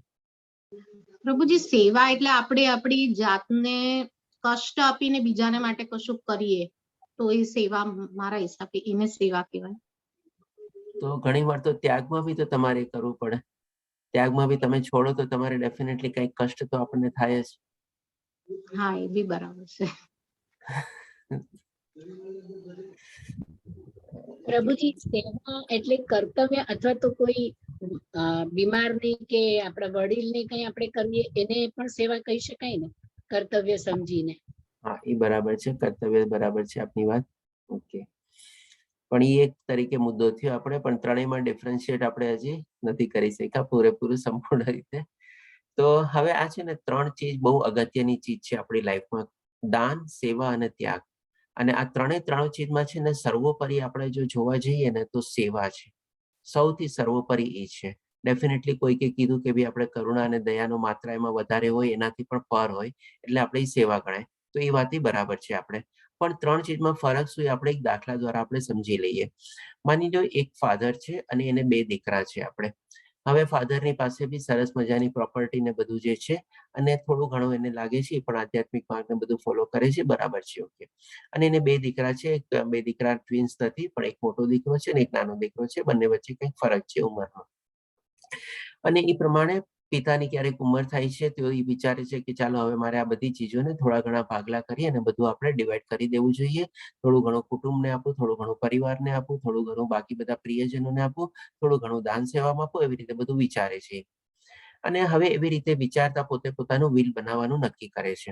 પ્રભુજી, સેવા એટલે આપણે આપણી જાતને કષ્ટ આપીને બીજાને માટે કશું કરીએ તો એ સેવા, મારા હિસાબે એને સેવા કહેવાય. તો ઘણી વાર તો ત્યાગમાં બી તો તમારે કરવું પડે. ત્યાગમાં બી તમે છોડો તો તમારે ડેફિનેટલી કઈક કષ્ટ તો આપણને થાય જ. હા, એ બી બરાબર છે. પ્રભુજી, સેવા એટલે કર્તવ્ય અથવા તો કોઈ બીમારની કે આપણા વડીલની કઈ આપણે કરીએ એને પણ સેવા કહી શકાય ને, કર્તવ્ય સમજીને. હા, એ બરાબર છે. કર્તવ્ય બરાબર છે આપની વાત. ઓકે, પણ એ એક તરીકે મુદ્દો થયો આપણે, પણ ત્રણેયમાં ડિફરન્શિએટ આપણે હજી નથી કરી શક્યા પૂરેપૂરું સંપૂર્ણ રીતે. તો હવે આ છે ને 3 ચીજ બહુ અગત્યની ચીજ છે આપણી લાઈફમાં: દાન, સેવા અને ત્યાગ. અને આ ત્રણ ચીજમાં છે ને સર્વોપરી આપણે જો જોવા જઈએ ને તો સેવા છે. સૌથી સર્વોપરી એ છે. ડેફિનેટલી કોઈકે કીધું કે ભાઈ આપણે કરુણા અને દયાનો માત્રા એમાં વધારે હોય, એનાથી પણ પર હોય, એટલે આપણે સેવા ગણાય. તો એ વાત બરાબર છે આપણે. પણ 3 ચીજમાં ફરક શું એ આપણે એક દાખલા દ્વારા આપણે સમજી લઈએ. માની લો એક ફાધર છે અને એને 2 દીકરા છે આપણે. હવે ફાધરની પાસે બી સરસ મજાની પ્રોપર્ટી ને બધું જે છે, અને થોડું ઘણું એને લાગે છે પણ આધ્યાત્મિક માર્ગને બધું ફોલો કરે છે, બરાબર છે. ઓકે. અને એને 2 દીકરા છે. 2 દીકરા ટ્વિન્સ નથી, પણ એક મોટો દીકરો છે ને એક નાનો દીકરો છે. બંને વચ્ચે કંઈક ફરક છે ઉંમરનો. અને એ પ્રમાણે પિતાની ક્યારેક ઉંમર થાય છે તો એ વિચારે છે કે ચાલો હવે મારે આ બધી ચીજોને થોડા ઘણા ભાગલા કરી અને બધું આપણે ડિવાઈડ કરી દેવું જોઈએ. થોડું ઘણું કુટુંબને આપું, થોડું ઘણું પરિવારને આપું, થોડું ઘણું બાકી બધા પ્રિયજનોને આપું, થોડું ઘણું દાન સેવામાં આપું, એવી રીતે બધું વિચારે છે. અને હવે એવી રીતે વિચારતા પોતે પોતાનું વિલ બનાવવાનું નક્કી કરે છે.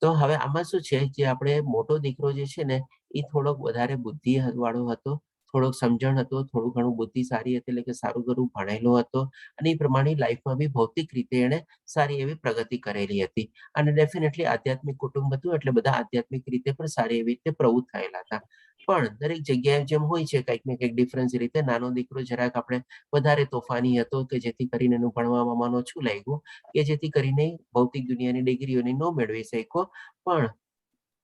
તો હવે આમાં શું છે, જે આપણે મોટો દીકરો જે છે ને એ થોડોક વધારે બુદ્ધિ વાળો હતો, થોડોક સમજણ હતો, થોડું ઘણું બુદ્ધિ સારી હતી, એટલે કે સારું ઘણું ભણેલો હતો. અને એ પ્રમાણે લાઈફમાં બી ભૌતિક રીતે એને સારી એવી પ્રગતિ કરેલી હતી. અને ડેફિનેટલી આધ્યાત્મિક કુટુંબ હતું, એટલે બધા આધ્યાત્મિક રીતે પણ સારી એવી રીતે પ્રવૃત્ત થયેલા હતા. પણ દરેક જગ્યાએ જેમ હોય છે કંઈક ને કંઈક ડિફરન્સ રીતે નાનો દીકરો જરાક આપણે વધારે તોફાની હતો, કે જેથી કરીને એનું ભણવામાં મન ઓછું લાગ્યું, કે જેથી કરીને ભૌતિક દુનિયાની ડિગ્રીઓને ન મેળવી શક્યો. પણ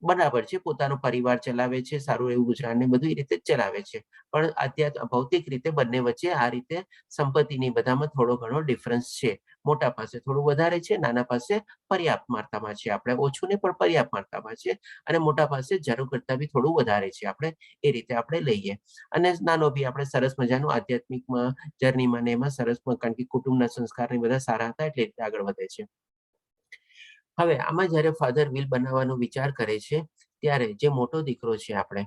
બરાબર છે, પોતાનો પરિવાર ચલાવે છે, સારું એવું ગુજરાનને બધું એ રીતે જ ચલાવે છે. પણ ભૌતિક રીતે બંને વચ્ચે આ રીતે સંપત્તિની બધામાં થોડો ઘણો ડિફરન્સ છે. મોટા પાસે થોડું વધારે છે, નાના પાસે પર્યાપ્ત માત્રામાં છે. આપણે ઓછું ને પણ પર્યાપ્ત માત્રામાં છે. અને મોટા પાસે જરૂર કરતા બી થોડું વધારે છે. આપણે એ રીતે આપણે લઈએ. અને નાનો બી આપણે સરસ મજાનું આધ્યાત્મિકમાં જર્નીમાં ને એમાં સરસ, કારણ કે કુટુંબના સંસ્કાર ને બધા સારા હતા એટલે આગળ વધે છે. હવે આમાં જયારે ફાધર વિલ બનાવવાનો વિચાર કરે છે, ત્યારે જે મોટો દીકરો છે આપણે,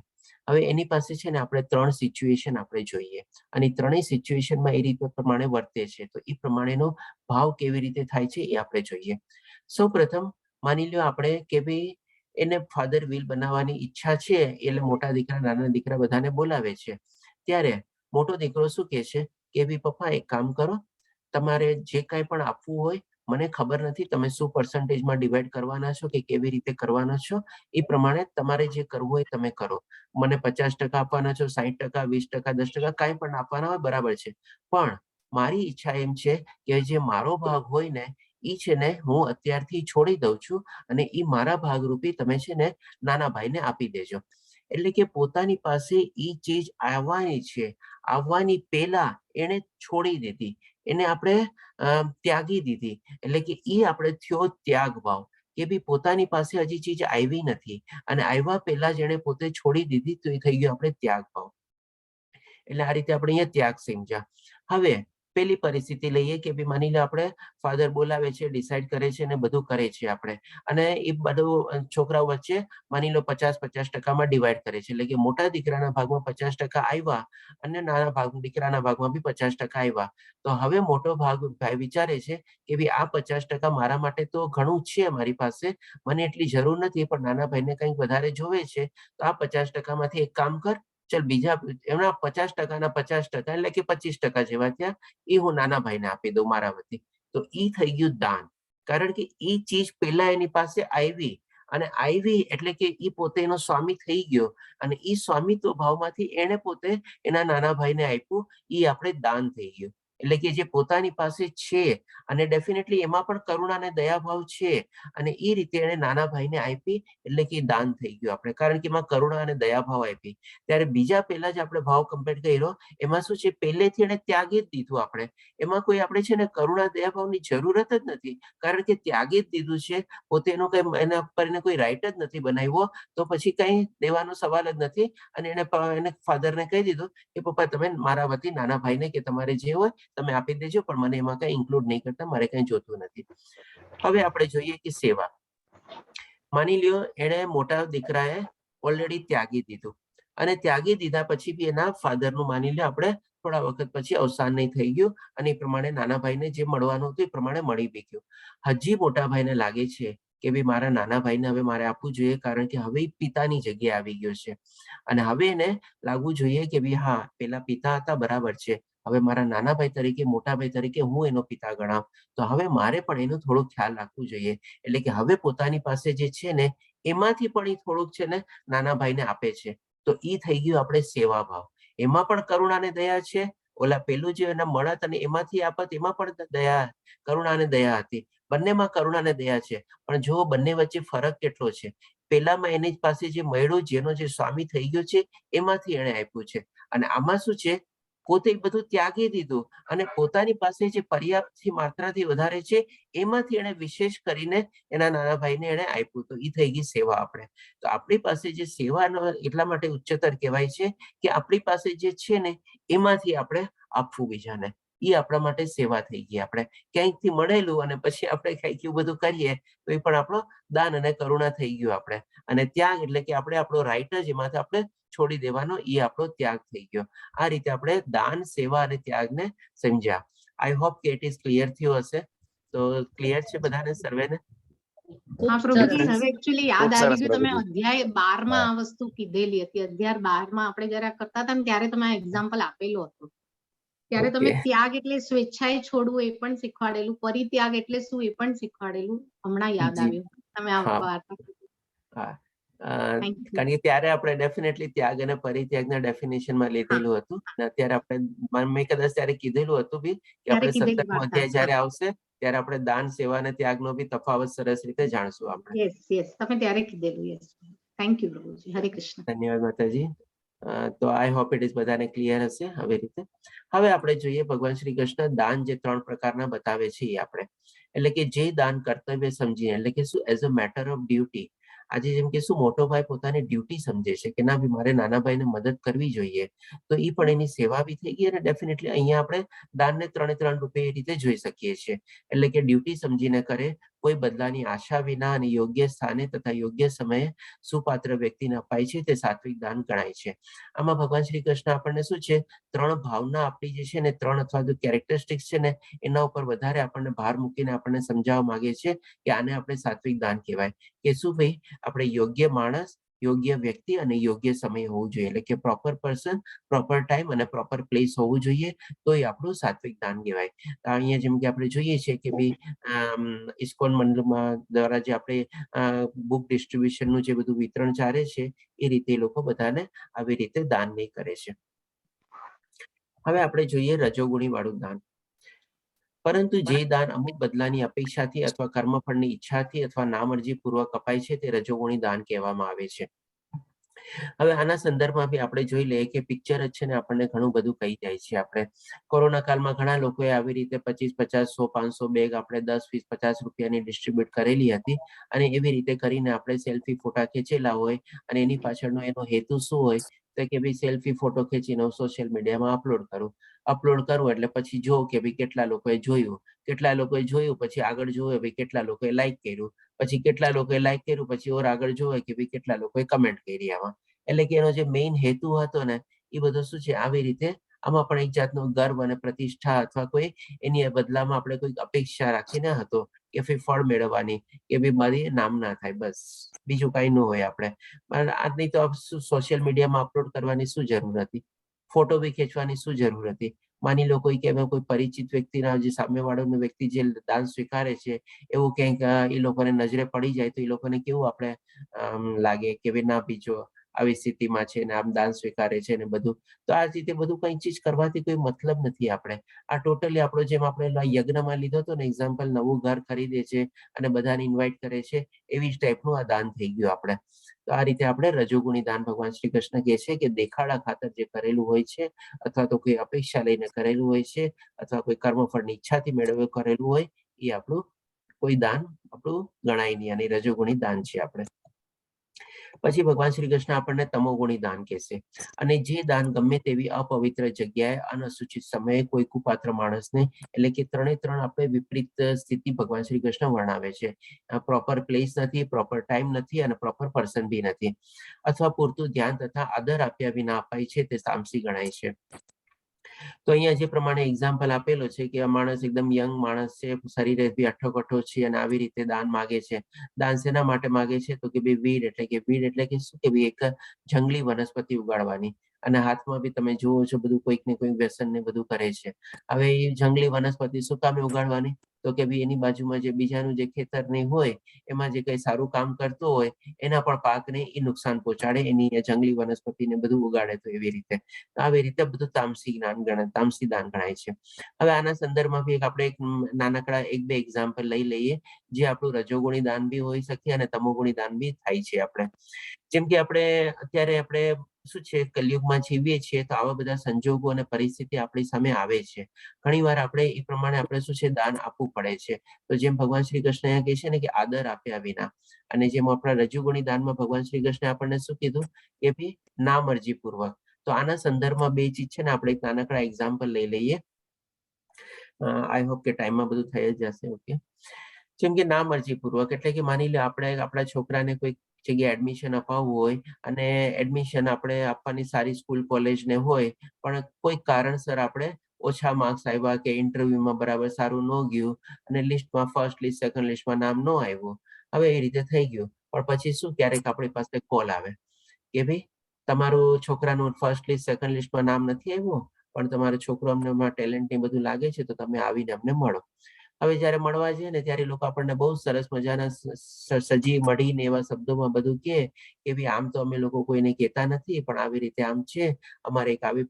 હવે એની પાસે છે ને આપણે 3 સિચ્યુએશન આપણે જોઈએ. અને ત્રણેય સિચ્યુએશનમાં એ રીતે પ્રમાણે વર્તે છે. તો એ પ્રમાણેનો ભાવ કેવી રીતે થાય છે એ આપણે જોઈએ. સૌ પ્રથમ માની લો આપણે કે ભાઈ એને ફાધર વિલ બનાવવાની ઈચ્છા છે, એટલે મોટા દીકરા નાના દીકરા બધાને બોલાવે છે. ત્યારે મોટો દીકરો શું કહે છે કે ભાઈ પપ્પા એક કામ કરો, તમારે જે કાંઈ પણ આપવું હોય, મને ખબર નથી તમે શું પર્સન્ટેજમાં ડિવાઈડ કરવાના છો કે કેવી રીતે કરવાના છો, એ પ્રમાણે તમારે જે કરવું હોય તમે કરો. મને 50% આપવાના છો, 60%, 20%, 10% કાંઈ પણ આપવાના હોય, બરાબર છે. પણ મારી ઈચ્છા એમ છે કે જે મારો ભાગ હોય ને એ છે ને હું અત્યારથી છોડી દઉં છું, અને એ મારા ભાગરૂપી તમે છે ને નાના ભાઈને આપી દેજો. એટલે કે પોતાની પાસે એ ચીજ આવવાની છે, આવવાની પહેલા એને છોડી દીધી, એને આપણે ત્યાગી દીધી. એટલે કે એ આપણે થયો ત્યાગ ભાવ, કે ભાઈ પોતાની પાસે હજી ચીજ આવી નથી, અને આવ્યા પહેલા જેને પોતે છોડી દીધી, તો એ થઈ ગયો આપણે ત્યાગ ભાવ. એટલે આ રીતે આપણે અહીંયા ત્યાગ સમજ્યા. હવે પેલી પરિસ્થિતિ લઈએ કે ભાઈ માની લો આપણે ફાધર બોલાવે છે, ડિસાઈડ કરે છે અને બધું કરે છે આપણે, અને એ બધું છોકરાઓ વચ્ચે માની લો 50-50% ડિવાઈડ કરે છે. એટલે કે મોટા દીકરાના ભાગમાં 50% આવ્યા અને નાના દીકરાના ભાગમાં બી 50% આવ્યા. તો હવે મોટો ભાઈ વિચારે છે કે ભાઈ આ 50% મારા માટે તો ઘણું છે, મારી પાસે મને એટલી જરૂર નથી, પણ નાના ભાઈને કંઈક વધારે જોવે છે, તો આ 50%માંથી એક કામ કર, ચલ બીજા એમના 50%ના 50%, એટલે કે 25% જેવા થયા, એ હું નાના ભાઈને આપી દઉં મારા વતી. તો એ થઈ ગયું દાન. કારણ કે એ ચીજ પહેલા એની પાસે આવી અને આવી એટલે કે એ પોતે એનો સ્વામી થઈ ગયો અને એ સ્વામિત્વ ભાવમાંથી એને પોતે એના નાના ભાઈને આપ્યું, એ આપણે દાન થઈ ગયું. એટલે કે જે પોતાની પાસે છે અને ડેફિનેટલી એમાં પણ કરુણા અને દયાભાવ છે અને એ રીતે એને નાના ભાઈને આપી એટલે કે દાન થઈ ગયું આપણે, કારણ કે એમાં કરુણા અને દયાભાવ આપી. ત્યારે બીજા પહેલા જે આપણે ભાવ કમ્પેર કર્યો એમાં શું છે, પહેલેથી એને ત્યાગી જ દીધું આપણે, એમાં કોઈ આપણે છે ને કરુણા દયાભાવની જરૂરત જ નથી, કારણ કે ત્યાગી જ દીધું છે પોતે, એનો કઈ એના પર એને કોઈ રાઈટ જ નથી બનાવ્યો, તો પછી કઈ દેવાનો સવાલ જ નથી. અને એને ફાધરને કહી દીધું કે પપ્પા તમે મારા વતી નાના ભાઈને કે તમારે જે હોય તમે આપી દેજો, પણ મને એમાં કઈ ઇન્ક્લુડ નહીં કરતા, મારે કઈ જોતું નથી. હવે આપણે જોઈએ કે સેવા. માની લ્યો એને મોટા દીકરાએ ઓલરેડી ત્યાગી દીધું અને ત્યાગી દીધા પછી બી એના ફાધરનું માની લ્યો આપણે થોડા વખત પછી અવસાન નહીં થઈ ગયું અને એ પ્રમાણે નાના ભાઈને જે મળવાનું હતું એ પ્રમાણે મળી બી ગયું. હજી મોટા ભાઈને લાગે છે કે ભાઈ મારા નાના ભાઈને હવે મારે આપવું જોઈએ, કારણ કે હવે પિતાની જગ્યાએ આવી ગયો છે અને હવે એને લાગવું જોઈએ કે ભાઈ હા પેલા પિતા હતા બરાબર છે, હવે મારા નાના ભાઈ તરીકે મોટા ભાઈ તરીકે હું એનો પિતા ગણાવ, તો હવે મારે પણ એનો થોડો ખ્યાલ રાખવું જોઈએ. એટલે કે હવે પોતાની પાસે જે છે ને એમાંથી પણ એ થોડુંક છે ને નાના ભાઈને આપે છે, તો એ થઈ ગયું આપણે સેવા ભાવ. એમાં પણ કરુણા અને દયા છે, ઓલા પેલું જે એના મળત અને એમાંથી આપત એમાં પણ દયા, કરુણા અને દયા હતી. બંનેમાં કરુણા અને દયા છે, પણ જો બંને વચ્ચે ફરક કેટલો છે. પેલામાં એની પાસે જે મળ્યું, જેનો જે સ્વામી થઈ ગયો છે એમાંથી એને આપ્યું છે, અને આમાં શું છે પોતે બધું ત્યાગી દીધું અને પોતાની પાસે જે પર્યાપ્ત માત્રાથી વધારે છે એમાંથી એને વિશેષ કરીને એના નાના ભાઈને એને આપ્યું, તો એ થઈ ગઈ સેવા. આપણે તો આપણી પાસે જે સેવાનો એટલા માટે ઉચ્ચતર કહેવાય છે કે આપણી પાસે જે છે ને એમાંથી આપણે આપવું બીજાને, એ આપણા માટે સેવા થઈ ગઈ. આપણે ક્યાંકથી મળેલું અને પછી આપણે કંઈક એવું બધું કરીએ તો એ પણ આપણો દાન અને કરુણા થઈ ગયું આપણે. અને ત્યાગ એટલે કે આપણે આપણો રાઈટ જ એમાંથી આપણે છોડી દેવાનો, એ આપણો ત્યાગ થઈ ગયો. આ રીતે આપણે દાન, સેવા અને ત્યાગને સમજ્યા. આઈ હોપ કે ઇટ ઇઝ ક્લિયર થયું હશે. તો ક્લિયર છે બધાને, સર્વેને? ખૂબ હા પ્રભુજી, સરસ. હવે એકચ્યુઅલી યાદ આવી ગયું, તમે અધ્યાય 12 માં આ વસ્તુ કીધેલી હતી. અધ્યાય 12 માં આપણે જયારે કરતા હતા ને ત્યારે તમે એક્ઝામ્પલ આપેલું હતું. ત્યારે તમે Okay. ત્યાગ એટલે સ્વેચ્છાએ છોડવું એ પણ શીખવાડેલું, પરિત્યાગ એટલે શું એ પણ શીખવાડેલું. હમણાં યાદ જી. આવ્યું તમે આ હા. વાર્તા. હા, Thank you. કારણ કે ત્યારે આપણે ડેફિનેટલી ત્યાગ અને પરિત્યાગના ડેફિનેશનમાં લીધેલું હતું અને અત્યારે આપણે મેં કદાચ ત્યારે કીધેલું હતું બી કે ત્યારે આપણે કીધેલી 17મો વાર્તા. અધ્યાય જ્યારે આવશે ત્યારે આપણે દાન, સેવા અને ત્યાગનો બી તફાવત સરસ રીતે જાણશું આપણે. યસ યસ, તમે ત્યારે કીધેલું. યસ, થેન્ક યુ પ્રભુજી. હરે કૃષ્ણ. ધન્યવાદ માતાજી. તો આઈ હોપ ઇટ ઇઝ બધાને ક્લિયર હશે આવી રીતે. હવે આપણે જોઈએ ભગવાન શ્રી કૃષ્ણ દાન જે 3 પ્રકારના બતાવે છે એ આપણે, એટલે કે જે દાન કર્તવ્ય સમજીને, એટલે કે શું as a matter of duty. આજે જેમ કે શું મોટો ભાઈ પોતાની ડ્યુટી સમજે છે કે ના મારે નાના ભાઈને મદદ કરવી જોઈએ, તો એ પણ એની સેવા બી થઈ ગઈ અને ડેફિનેટલી અહીંયા આપણે દાનને 3 રૂપે એ રીતે જોઈ શકીએ છીએ. એટલે કે ડ્યુટી સમજીને કરે, કોઈ બદલાની આશા વિના અને યોગ્ય સ્થાને તથા યોગ્ય સમયે સુપાત્ર વ્યક્તિને અપાય છે, તે સાત્વિક દાન ગણાય છે. આમાં ભગવાન શ્રી કૃષ્ણ આપણને શું છે 3 ભાવના આપણી જે છે ને 3 અથવા તો કેરેક્ટરિસ્ટિક્સ છે ને એના ઉપર વધારે આપણને ભાર મૂકીને આપણને સમજાવવા માંગે છે કે આને આપણે સાત્વિક દાન કહેવાય. કે શું ભાઈ, આપણે યોગ્ય માણસ, યોગ્ય વ્યક્તિ અને યોગ્ય સમય હોવું જોઈએ. એટલે કે પ્રોપર પર્સન, પ્રોપર ટાઈમ અને પ્રોપર પ્લેસ હોવું જોઈએ, તો એ આપણું સાત્વિક દાન કહેવાય. અહીંયા જેમ કે આપણે જોઈએ છીએ કે ભાઈ ઇસ્કોન મંડળમાં દ્વારા જે આપણે બુક ડિસ્ટ્રીબ્યુશનનું જે બધું વિતરણ ચાલે છે એ રીતે એ લોકો બધાને આવી રીતે દાન નહીં કરે છે. હવે આપણે જોઈએ રજોગુણી વાળું દાન. પરંતુ જે દાન અમુક બદલાની અપેક્ષાથી અથવા કર્મફળની ઈચ્છાથી અથવા નામરજી પૂર્વક અપાય છે તે રજોગુણી દાન કહેવામાં આવે છે. હવે આના સંદર્ભમાં બી આપણે જોઈ લઈએ કે પિક્ચર જ છે ને આપણને ઘણું બધું કહી જાય છે. આપણે કોરોના કાળમાં ઘણા લોકોએ આવી રીતે 25, 50, 100, 500 બેગ આપણે 10, 20, 50 રૂપિયાની ડિસ્ટ્રીબ્યુટ કરેલી હતી અને એવી રીતે કરીને આપણે સેલ્ફી ફોટા ખેંચેલા હોય અને એની પાછળનો એનો હેતુ શું હોય તો કે ભાઈ સેલ્ફી ફોટો ખેંચીને હું સોશિયલ મીડિયામાં અપલોડ કરું એટલે પછી જો કે ભાઈ કેટલા લોકોએ જોયું, પછી આગળ જોયું ભાઈ કેટલા લોકોએ લાઈક કર્યું, પછી કેટલા લોકોએ લાઈક કર્યું પછી ઓર આગળ જોવે કે ભાઈ કેટલા લોકોએ કમેન્ટ કરી આમાં. એટલે કે એનો જે મેઇન હેતુ હતો ને એ બધો શું છે આવી રીતે આમાં પણ એક જાતનો ગર્વ અને પ્રતિષ્ઠા અથવા કોઈ એની બદલામાં આપણે કોઈ અપેક્ષા રાખીને હતો કે ભાઈ ફળ મેળવવાની કે ભાઈ મારી નામ ના થાય, બસ બીજું કઈ ન હોય. આપણે આજની તો સોશિયલ મીડિયામાં અપલોડ કરવાની શું જરૂર હતી, ફોટો બી ખેંચવાની શું જરૂર હતી, માની લો કોઈ કે કોઈ પરિચિત વ્યક્તિના જે સામેવાળો વ્યક્તિ જે દાન સ્વીકારે છે એવું કંઈક એ લોકોને નજરે પડી જાય તો એ લોકોને કેવું આપણે લાગે કે ભાઈ ના બીજો આવી સ્થિતિમાં છે ને આમ દાન સ્વીકારે છે ને બધું. તો આ રીતે બધું કઈ ચીજ કરવાથી કોઈ મતલબ નથી. આપણે આ ટોટલી આપણો જેમ આપણે યજ્ઞમાં લીધો હતો ને એક્ઝામ્પલ, નવું ઘર ખરીદે છે અને બધાને ઇન્વાઇટ કરે છે, એવી જ ટાઈપનું આ દાન થઈ ગયું આપણે. તો આ રીતે આપણે રજોગુણી દાન ભગવાન શ્રી કૃષ્ણ કહે છે કે દેખાડા ખાતર જે કરેલું હોય છે અથવા તો કોઈ અપેક્ષા લઈને કરેલું હોય છે અથવા કોઈ કર્મફળની ઈચ્છાથી મેળવેલું કરેલું હોય એ આપણું કોઈ દાન આપણું ગણાય નહીં, અને રજોગુણી દાન છે આપણે. પછી ભગવાન શ્રી કૃષ્ણ આપણને તમોગુણી દાન કહેશે, અને જે દાન ગમે તેવી અપવિત્ર જગ્યાએ અનસૂચિત સમયે કોઈ કુપાત્ર માણસને, એટલે કે ત્રણે ત્રણ આપણે વિપરીત સ્થિતિ ભગવાન શ્રી કૃષ્ણ વર્ણવે છે. પ્રોપર પ્લેસ નથી, પ્રોપર ટાઈમ નથી અને પ્રોપર પર્સન બી નથી, અથવા પૂરતું ધ્યાન તથા આદર આપ્યા વિના અપાય છે તે તામસી ગણાય છે. તો અહીંયા જે પ્રમાણે એક્ઝામ્પલ આપેલો છે કે આ માણસ એકદમ યંગ માણસ છે, શરીરે બી અઠ્ઠો છે અને આવી રીતે દાન માગે છે. દાન શેના માટે માગે છે? તો કે ભાઈ વીડ એટલે કે શું કે ભાઈ એક જંગલી વનસ્પતિ ઉગાડવાની, અને હાથમાં બી તમે જુઓ છો બધું કોઈક ને કોઈક વ્યસન ને બધું કરે છે. હવે એ જંગલી વનસ્પતિ શું કામે ઉગાડવાની? તો કે ભાઈ એની બાજુમાં જે બીજાનું જે ખેતર નહીં હોય એમાં જે કઈ સારું કામ કરતો હોય એના પણ પાકને એ નુકસાન પહોંચાડે, એની જંગલી વનસ્પતિને બધું ઉગાડે. તો એવી રીતે આવી રીતે બધું તામસી દાન ગણાય છે. હવે આના સંદર્ભમાં બી આપણે એક નાનકડા એક બે એક્ઝામ્પલ લઈ લઈએ, જે આપણું રજોગુણી દાન બી હોઈ શકે અને તમોગુણી દાન બી થાય છે. આપણે જેમ કે આપણે અત્યારે આપણે શું છે કલયુગમાં જીવીએ છીએ, તો આવા બધા સંજોગો અને પરિસ્થિતિ આપણી સામે આવે છે. ઘણી વાર આપણે એ પ્રમાણે આપણે શું છે દાન આપવું પડે છે. તો જેમ ભગવાન શ્રી કૃષ્ણ કહે છે ને કે આદર આપ્યા વિના, અને જેમ આપણા રજોગુણી દાનમાં ભગવાન શ્રી કૃષ્ણ આપણને શું કીધું કે ભાઈ ના મરજી પૂર્વક. તો આના સંદર્ભમાં બે ચીજ છે ને આપણે એક નાનકડા એક્ઝામ્પલ લઈ લઈએ. આઈ હોપ કે ટાઈમમાં બધું થઈ જ જશે. ઓકે, જેમ કે ના મરજી પૂર્વક એટલે કે માની લો આપણે આપણા છોકરાને કોઈ જગ્યાએ એડમિશન અપાવવું હોય, અને એડમિશન આપણે આપવાની સારી સ્કૂલ કોલેજ ને હોય, પણ કોઈ કારણસર આપણે ઓછા માર્ક્સ આવ્યા કે ઇન્ટરવ્યુમાં બરાબર સારું ન ગયું અને લિસ્ટમાં ફર્સ્ટ લિસ્ટ સેકન્ડ લિસ્ટમાં નામ ન આવ્યું. હવે એ રીતે થઈ ગયું, પણ પછી શું ક્યારેક આપણી પાસે કોલ આવે કે ભાઈ તમારું છોકરાનું ફર્સ્ટ લિસ્ટ સેકન્ડ લિસ્ટમાં નામ નથી આવ્યું, પણ તમારો છોકરો અમને ટેલેન્ટ ને બધું લાગે છે, તો તમે આવીને અમને મળો. હવે જયારે મળવા જઈએ ને ત્યારે લોકો આપણને બહુ સરસ મજાના સજી મળીને એવા શબ્દોમાં બધું કે ભાઈ આમ તો અમે લોકો કોઈને કહેતા નથી, પણ આવી રીતે આમ છે, અમારે એક આવી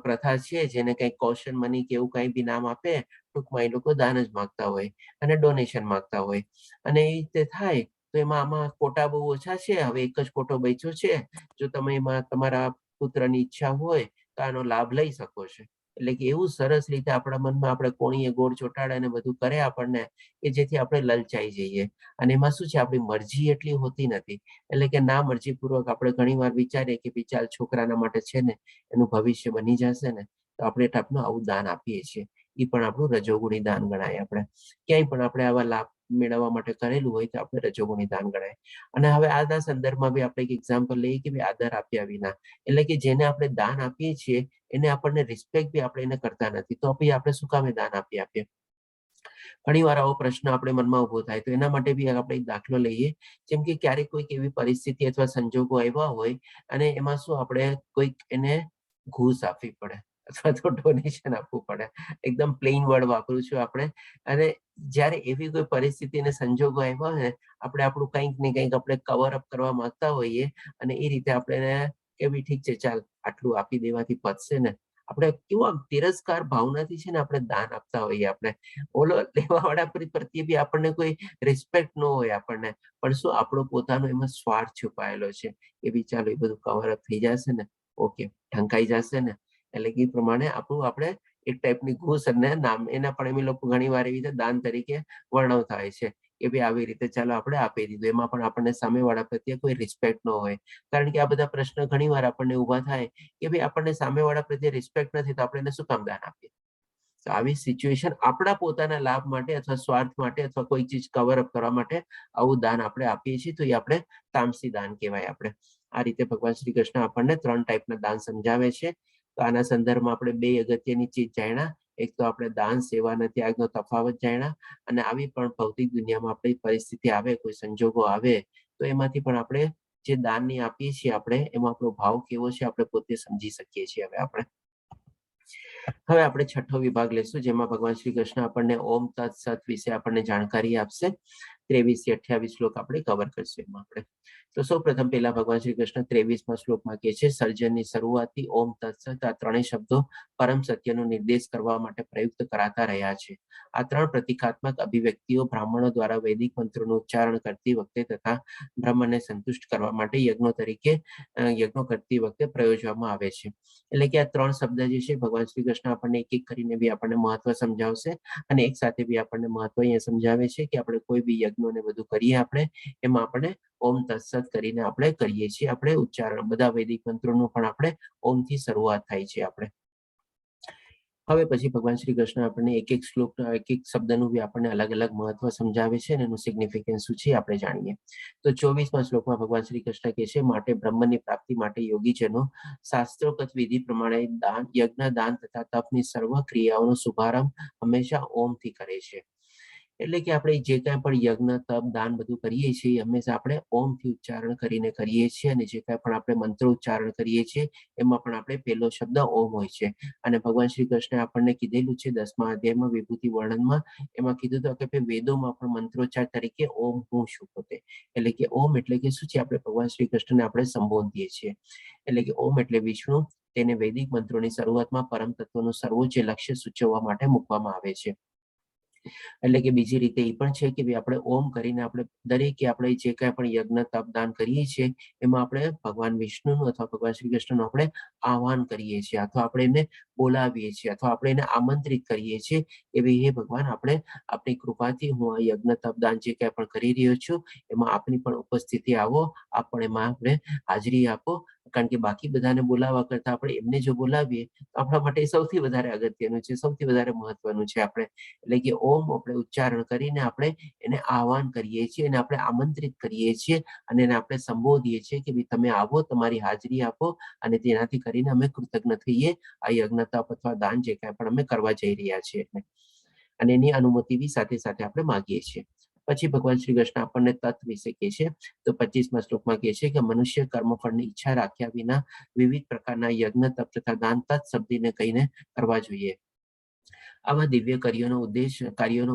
પ્રથા છે જેને કઈ કોશન મની કે એવું કઈ બી નામ આપે, ટૂંકમાં એ લોકો દાન જ માંગતા હોય અને ડોનેશન માંગતા હોય, અને એ રીતે થાય. તો આમાં કોટા બહુ ઓછા છે. હવે એક જ કોટો બચ્યો છે. જો તમે એમાં તમારા પુત્રની ઈચ્છા હોય તો આનો લાભ લઈ શકો છો. એટલે કે એવું સરસ રીતે આપણા મનમાં આપણે કોણીએ ગોળ ચોટાડે અને બધું કરે આપણને, કે જેથી આપણે લલચાઈ જઈએ. અને એમાં શું છે આપણી મરજી એટલી હોતી નથી. એટલે કે ના મરજી પૂર્વક આપણે ઘણી વાર વિચારીએ કે ચાલ છોકરાના માટે છે ને એનું ભવિષ્ય બની જશે ને, તો આપણે ટાઈપનું આવું દાન આપીએ છીએ. એ પણ આપણું રજોગુણી દાન ગણાય. આપણે ક્યાંય પણ આપણે આવા લાભ મેળવવા માટે કરેલું હોય તો આપણે રજોગુણી દાન ગણાય. અને હવે આના સંદર્ભમાં બી આપણે એક એક્ઝામ્પલ લઈએ કે આદર આપ્યા વિના, એટલે કે જેને આપણે દાન આપીએ છીએ એને આપણને રિસ્પેક્ટ બી આપણે એને કરતા નથી, તો પછી આપણે શું કામે દાન આપીએ? ઘણી વાર આવો પ્રશ્ન આપણે મનમાં ઉભો થાય. તો એના માટે બી આપણે એક દાખલો લઈએ. જેમ કે ક્યારેક કોઈક એવી પરિસ્થિતિ અથવા સંજોગો આવ્યા હોય અને એમાં શું આપણે કોઈક એને ઘૂસ આપવી પડે અથવા તો ડોનેશન આપવું પડે. એકદમ પ્લેન વર્ડ વાપરું છું આપણે. અને જયારે એવી કોઈ પરિસ્થિતિ અને સંજોગો આવ્યા હોય, આપણે આપણું કંઈક ને કંઈક આપણે કવર અપ કરવા માંગતા હોઈએ, અને એ રીતે આપણે કે ભાઈ ઠીક છે ચાલ આટલું આપી દેવાથી પતશે ને, આપણે કેવું આમ તિરસ્કાર ભાવનાથી છે ને આપણે દાન આપતા હોઈએ. આપણે ઓલો લેવા વાળા પ્રત્યે બી આપણને કોઈ રિસ્પેક્ટ ન હોય આપણને, પણ શું આપણો પોતાનો એમાં સ્વાર્થ છુપાયેલો છે કે બી ચાલો એ બધું કવર અપ થઈ જશે ને, ઓકે ઢંકાઈ જશે ને. એટલે કે એ પ્રમાણે આપણું આપણે એક ટાઈપની ઘૂસ અને નામ એના પણ એમ લોકો ઘણી વાર એવી રીતે દાન તરીકે વર્ણવતા હોય છે કે ભાઈ આવી રીતે ચાલો આપણે આપી દીધું. એમાં પણ આપણને સામેવાળા પ્રત્યે કોઈ રિસ્પેક્ટ ન હોય. કારણ કે આ બધા પ્રશ્ન ઘણી વાર આપણને ઉભા થાય કે ભાઈ આપણને સામેવાળા પ્રત્યે રિસ્પેક્ટ નથી, તો આપણે એને શું કામ દાન આપીએ? તો આવી સિચ્યુએશન આપણા પોતાના લાભ માટે અથવા સ્વાર્થ માટે અથવા કોઈ ચીજ કવર અપ કરવા માટે આવું દાન આપણે આપીએ છીએ, તો એ આપણે તામસી દાન કહેવાય. આપણે આ રીતે ભગવાન શ્રી કૃષ્ણ આપણને 3 ટાઈપના દાન સમજાવે છે. તો આના સંદર્ભમાં આપણે 2 અગત્યની ચીજ જાણ્યા. એક તો આપણે દાન, સેવા અને ત્યાગનો તફાવત જાણ્યા, અને આવી પણ ભૌતિક દુનિયામાં આપણી પરિસ્થિતિ આવે, કોઈ સંજોગો આવે, તો એમાંથી પણ આપણે જે દાનની આપીએ છીએ આપણે એમાં આપણો ભાવ કેવો છે આપણે પોતે સમજી શકીએ છીએ. હવે આપણે હવે આપણે છઠ્ઠો વિભાગ લેશું, જેમાં ભગવાન શ્રી કૃષ્ણ આપણને ઓમ તત્ સત વિશે આપણને જાણકારી આપશે. 23 થી 28 શ્લોક આપણે કવર કરશું એમાં આપણે. તો સૌ પ્રથમ પહેલા ભગવાન શ્રી કૃષ્ણ 23માં શ્લોકમાં કહે છે, સર્જનની શરૂઆતથી ઓમ તત્સત આ ત્રણેય શબ્દો પરમ સત્યનો નિર્દેશ કરવા માટે પ્રયુક્ત કરાતા રહ્યા છે. આ ત્રણ પ્રતિકાત્મક અભિવ્યક્તિઓ બ્રાહ્મણો દ્વારા વૈદિક મંત્રોનું ઉચ્ચારણ કરતી વખતે તથા બ્રહ્મને સંતુષ્ટ કરવા માટે યજ્ઞો કરતી વખતે પ્રયોજવામાં આવે છે. એટલે કે આ ત્રણ શબ્દ જે છે ભગવાન શ્રી કૃષ્ણ આપણને એક એક કરીને બી આપણને મહત્વ સમજાવશે, અને એક સાથે બી આપણને મહત્વ અહીંયા સમજાવે છે કે આપણે કોઈ બી યજ્ઞોને બધું કરીએ આપણે એમાં આપણે ઓમ તત્સત કરીને આપણે કરીએ છીએ. આપણે ઉચ્ચારણ બધા વૈદિક મંત્રોનું પણ આપણે ઓમથી શરૂઆત થાય છે આપણે. હવે પછી ભગવાન શ્રી કૃષ્ણ આપણને એક એક શ્લોક એક એક શબ્દનું બી આપણને અલગ અલગ મહત્વ સમજાવે છે અને એનું સિગ્નિફિકન્સ શું છે આપણે જાણીએ. તો 24માં શ્લોકમાં ભગવાન શ્રી કૃષ્ણ કહે છે, માટે બ્રહ્મની પ્રાપ્તિ માટે યોગીજનો શાસ્ત્રોક્ત વિધિ પ્રમાણે યજ્ઞ દાન તથા તપની સર્વ ક્રિયાઓનો શુભારંભ હંમેશા ઓમથી કરે છે. એટલે કે આપણે જે કાંઈ પણ યજ્ઞ તપ દાન બધું કરીએ છીએ હંમેશા આપણે ઓમથી ઉચ્ચારણ કરીને કરીએ છીએ, અને જે કાંઈ પણ આપણે મંત્રો ઉચ્ચારણ કરીએ છીએ એમાં પણ આપણે પહેલો શબ્દ ઓમ હોય છે. અને ભગવાન શ્રી કૃષ્ણે આપણને કીધેલું છે 10મા અધ્યાયમાં વિભૂતિ વર્ણનમાં, એમાં કીધું હતું કે વેદોમાં પણ મંત્રોચ્ચાર તરીકે ઓમ હું છું પોતે. એટલે કે ઓમ એટલે કે શું છે, આપણે ભગવાન શ્રી કૃષ્ણને આપણે સંબોધીએ છીએ. એટલે કે ઓમ એટલે વિષ્ણુ, તેને વૈદિક મંત્રોની શરૂઆતમાં પરમ તત્વનું સર્વોચ્ચ લક્ષ્ય સૂચવવા માટે મૂકવામાં આવે છે. એટલે કે બીજી રીતે એ પણ છે કે આપણે ઓમ કરીને આપણે દરેકે આપણે જે કાંઈ પણ યજ્ઞ તપ દાન કરીએ છીએ એમાં આપણે ભગવાન વિષ્ણુનું અથવા ભગવાન શ્રી કૃષ્ણનું આપણે આહ્વાન કરીએ છીએ, અથવા આપણે એને બોલાવીએ છીએ, અથવા આપણે એને આમંત્રિત કરીએ છીએ એવી હે ભગવાન આપણે આપણી કૃપાથી હું આ યજ્ઞ તપ દાન જે કાંઈ પણ કરી રહ્યો છું એમાં આપની પણ ઉપસ્થિતિ આવો, આપ પણ એમાં આપણે હાજરી આપો. કારણ કે બાકી બધાને બોલાવવા કરતા આપણે એમને જો બોલાવીએ તો આપણા માટે સૌથી વધારે અગત્યનું છે, સૌથી વધારે મહત્વનું છે આપણે. એટલે કે ઓમ આપણે ઉચ્ચારણ કરીને આપણે એને આહ્વાન કરીએ છીએ, એને આપણે આમંત્રિત કરીએ છીએ અને એને આપણે સંબોધીએ છીએ કે ભાઈ તમે આવો, તમારી હાજરી આપો, અને તેનાથી કરીને અમે કૃતજ્ઞ થઈએ આ યજ્ઞ તપ અથવા દાન જે કાંઈ પણ અમે કરવા જઈ રહ્યા છીએ. અને એની અનુમતિ બી સાથે સાથે આપણે માગીએ છીએ. પછી ભગવાન શ્રી કૃષ્ણ આપણને તત્વ વિશે કહે છે. તો 25મા શ્લોકમાં કહે છે કે મનુષ્ય કર્મફળની ઈચ્છા રાખ્યા વિના વિવિધ પ્રકારના યજ્ઞ તપ તથા દાન તત્ શબ્દને કહીને કરવા જોઈએ. આવા દિવ્ય કાર્યોનો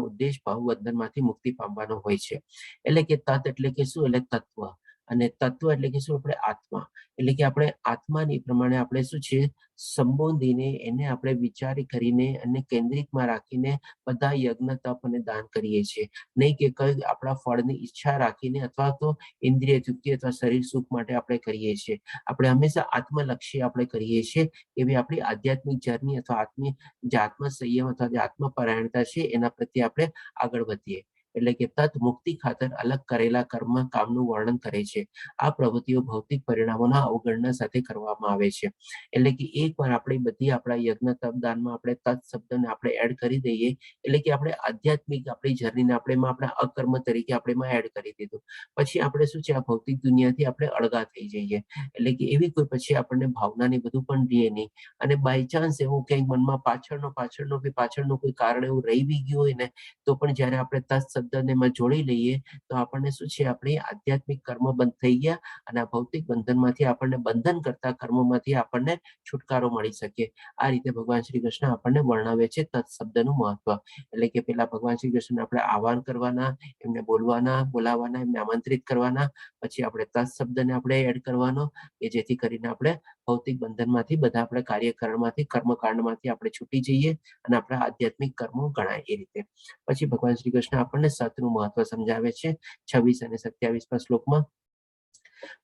ઉદ્દેશ ભાવબંધનમાંથી મુક્તિ પામવાનો હોય છે. એટલે કે તત્ એટલે કે શું, એટલે તત્વ, અને તત્વ એટલે કે શું, આપણે આત્મા. એટલે કે આપણે આત્માની પ્રમાણે આપણે શું છે સંબોધીને એને આપણે વિચારી કરીને અને કેન્દ્રિતમાં રાખીને બધા યજ્ઞ તપ અને દાન કરીએ છીએ. નહીં કે કઈ આપણા ફળની ઈચ્છા રાખીને અથવા તો ઇન્દ્રિય તૃપ્તિ અથવા શરીર સુખ માટે આપણે કરીએ છીએ. આપણે હંમેશા આત્મલક્ષી આપણે કરીએ છીએ. એવી આપણી આધ્યાત્મિક જર્ની અથવા આત્મ સંયમ અથવા જે આત્મપરાયણતા છે એના પ્રત્યે આપણે આગળ વધીએ. એટલે કે તત મુક્તિ ખાતર અલગ કરેલા કર્મ કામનું વર્ણન કરે છે. આ પ્રવૃત્તિઓ ભૌતિક પરિણામોના અવગણના સાથે કરવામાં આવે છે. એટલે કે એકવાર આપણે બધી આપણા યજ્ઞ તપ દાનમાં આપણે તત શબ્દને આપણે એડ કરી દઈએ એટલે કે આપણે આધ્યાત્મિક આપણી જર્નીને આપણે એમાં આપણા અકર્મ તરીકે આપણે એમાં એડ કરી દીધું. પછી આપણે શું છે આ ભૌતિક દુનિયાથી આપણે અળગા થઈ જઈએ. એટલે કે એવી કોઈ પછી આપણને ભાવનાની બધું પણ રહે નહીં. અને બાય ચાન્સ એવું કંઈક મનમાં પાછળનું કોઈ કારણ એવું રહી બી ગયું હોય ને તો પણ જ્યારે આપણે તત શબ્દને એમાં જોડી લઈએ તો આપણને શું છે આપણી આધ્યાત્મિક કર્મ બંધ થઈ ગયા અને આ ભૌતિક બંધનમાંથી આપણને બંધન કરતા કર્મોમાંથી આપણને છુટકારો મળી શકે. આ રીતે ભગવાન શ્રી કૃષ્ણ આપણને વર્ણવે છે તત શબ્દનું મહત્વ. એટલે કે પેલા ભગવાન શ્રી કૃષ્ણ આપણે આહ્વાન કરવાના, એમને બોલાવવાના, એમને આમંત્રિત કરવાના, પછી આપણે તત શબ્દને આપણે એડ કરવાનો કે જેથી કરીને આપણે ભૌતિક બંધનમાંથી બધા આપણે કાર્યકરણમાંથી કર્મકાંડમાંથી આપણે છૂટી જઈએ અને આપણા આધ્યાત્મિક કર્મો ગણાય એ રીતે. પછી ભગવાન શ્રી કૃષ્ણ આપણને સતનું મહત્વ સમજાવે છે 26 અને 27મા શ્લોકમાં.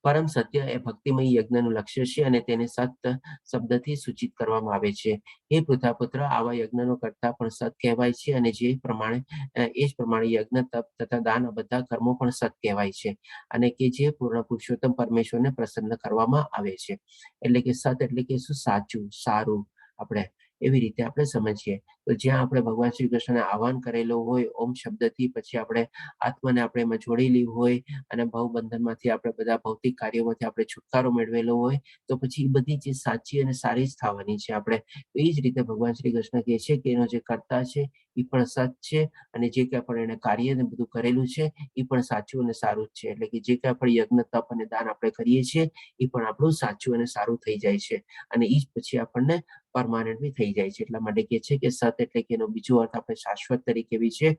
પરમ સત્ય એ ભક્તિમય યજ્ઞનું લક્ષ્ય છે અને તેને સત શબ્દથી સૂચિત કરવામાં આવે છે. હે પૃથાપુત્ર, આવા યજ્ઞનો કરતા પણ સત કહેવાય છે અને એ જ પ્રમાણે યજ્ઞ તપ તથા દાન બધા કર્મો પણ સત કહેવાય છે અને કે જે પૂર્ણ પુરુષોત્તમ પરમેશ્વરને પ્રસન્ન કરવામાં આવે છે. એટલે કે સત એટલે કે શું, સાચું, સારું. આપણે એવી રીતે આપણે સમજીએ. તો જ્યાં આપણે ભગવાન શ્રી કૃષ્ણને આહવાન કરેલો હોય ઓમ શબ્દથી, પછી આપણે આત્માને આપણે એમાં જોડેલી હોય અને ભવબંધનમાંથી આપણે બધા ભૌતિક કાર્યોમાંથી આપણે છુટકારો મેળવેલો હોય, તો પછી એ બધી ચીજ સાચી અને સારી જ થવાની છે. આપણે તો એ જ રીતે ભગવાન શ્રી કૃષ્ણ કહે છે કે એનો જે કર્તા છે એ પણ સત છે, અને જે કંઈ પણ એને કાર્ય ને બધું કરેલું છે એ પણ સાચું અને સારું જ છે. એટલે કે જે કંઈ પણ યજ્ઞ તપ અને દાન આપણે કરીએ છીએ એ પણ આપણું સાચું અને સારું થઈ જાય છે, અને એ જ પછી આપણને પરમાનન્ટ બી થઈ જાય છે. એટલા માટે કહે છે કે સત એટલે કે એનો બીજો અર્થ આપણે શાશ્વત તરીકે બી છે.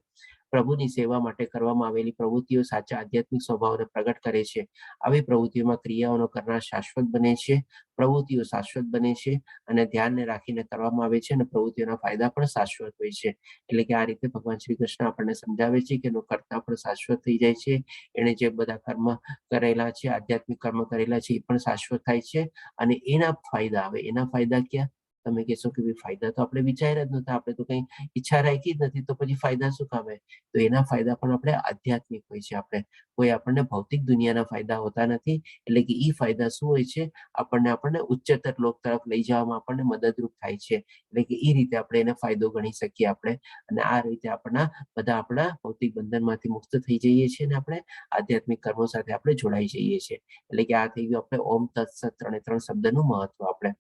પ્રભુની સેવા માટે કરવામાં આવેલી પ્રવૃત્તિઓ સાચા આધ્યાત્મિક સ્વભાવને પ્રગટ કરે છે. આવી પ્રવૃત્તિઓમાં ક્રિયાઓનો કરનાર શાશ્વત બને છે, પ્રવૃત્તિઓ શાશ્વત બને છે, અને ધ્યાનને રાખીને કરવામાં આવે છે, અને પ્રવૃત્તિઓના ફાયદા પણ શાશ્વત હોય છે. એટલે કે આ રીતે ભગવાન શ્રી કૃષ્ણ આપણને સમજાવે છે કે એનો કર્તા પણ શાશ્વત થઈ જાય છે. એને જે બધા કર્મ કરેલા છે, આધ્યાત્મિક કર્મ કરેલા છે, એ પણ શાશ્વત થાય છે, અને એના ફાયદા આવે. એના ફાયદા ક્યાં? તમે કહેશો કે ફાયદા તો આપણે વિચાર્યા જ નહોતા, આપણે તો કઈ ઈચ્છા રાખી જ નથી, તો પછી ફાયદા શું કામ? તો એના ફાયદા પણ આપણે આધ્યાત્મિક હોય છે. આપણે કોઈ આપણને ભૌતિક દુનિયાના ફાયદા હોતા નથી. એટલે કે એ ફાયદા શું હોય છે? આપણને ઉચ્ચતર લોક તરફ લઈ જવામાં આપણને મદદરૂપ થાય છે. એટલે કે એ રીતે આપણે એને ફાયદો ગણી શકીએ આપણે, અને આ રીતે આપણા ભૌતિક બંધનમાંથી મુક્ત થઈ જઈએ છીએ, અને આપણે આધ્યાત્મિક કર્મો સાથે આપણે જોડાઈ જઈએ છીએ. એટલે કે આ થઈ ગયું આપણે ઓમ તત્સત 3 શબ્દનું મહત્વ.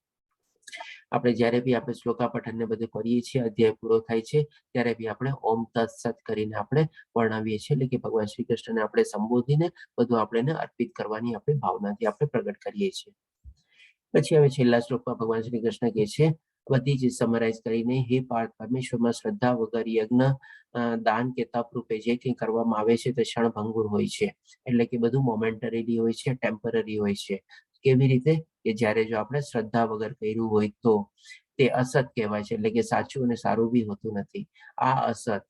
આપણે જ્યારે બી આપણે શ્લોકા પઠન ને બધું કરીએ છીએ, અધ્યાય પૂરો થાય છે ત્યારે બી આપણે ઓમ તત્સત કરીને આપણે વર્ણવીએ છીએ. એટલે કે ભગવાન શ્રી કૃષ્ણને આપણે સંબોધીને બધું આપણે અર્પિત કરવાની આપણી ભાવનાથી આપણે પ્રગટ કરીએ છીએ. પછી હવે છેલ્લા શ્લોકમાં ભગવાન શ્રી કૃષ્ણ કહે છે, બધી ચીજ સમરાઇઝ કરીને, હે પાર્થ, પરમેશ્વરમાં શ્રદ્ધા વગર યજ્ઞ, દાન કે તપ રૂપે જે કંઈ કરવામાં આવે છે તે ક્ષણભંગુર હોય છે. એટલે કે બધું મોમેન્ટરી હોય છે, ટેમ્પરરી હોય છે. કેવી રીતે? કે જ્યારે જો આપણે શ્રદ્ધા વગર કર્યું હોય તો તે અસત કહેવાય છે. એટલે કે સાચું અને સારું બી હોતું નથી. આ અસત,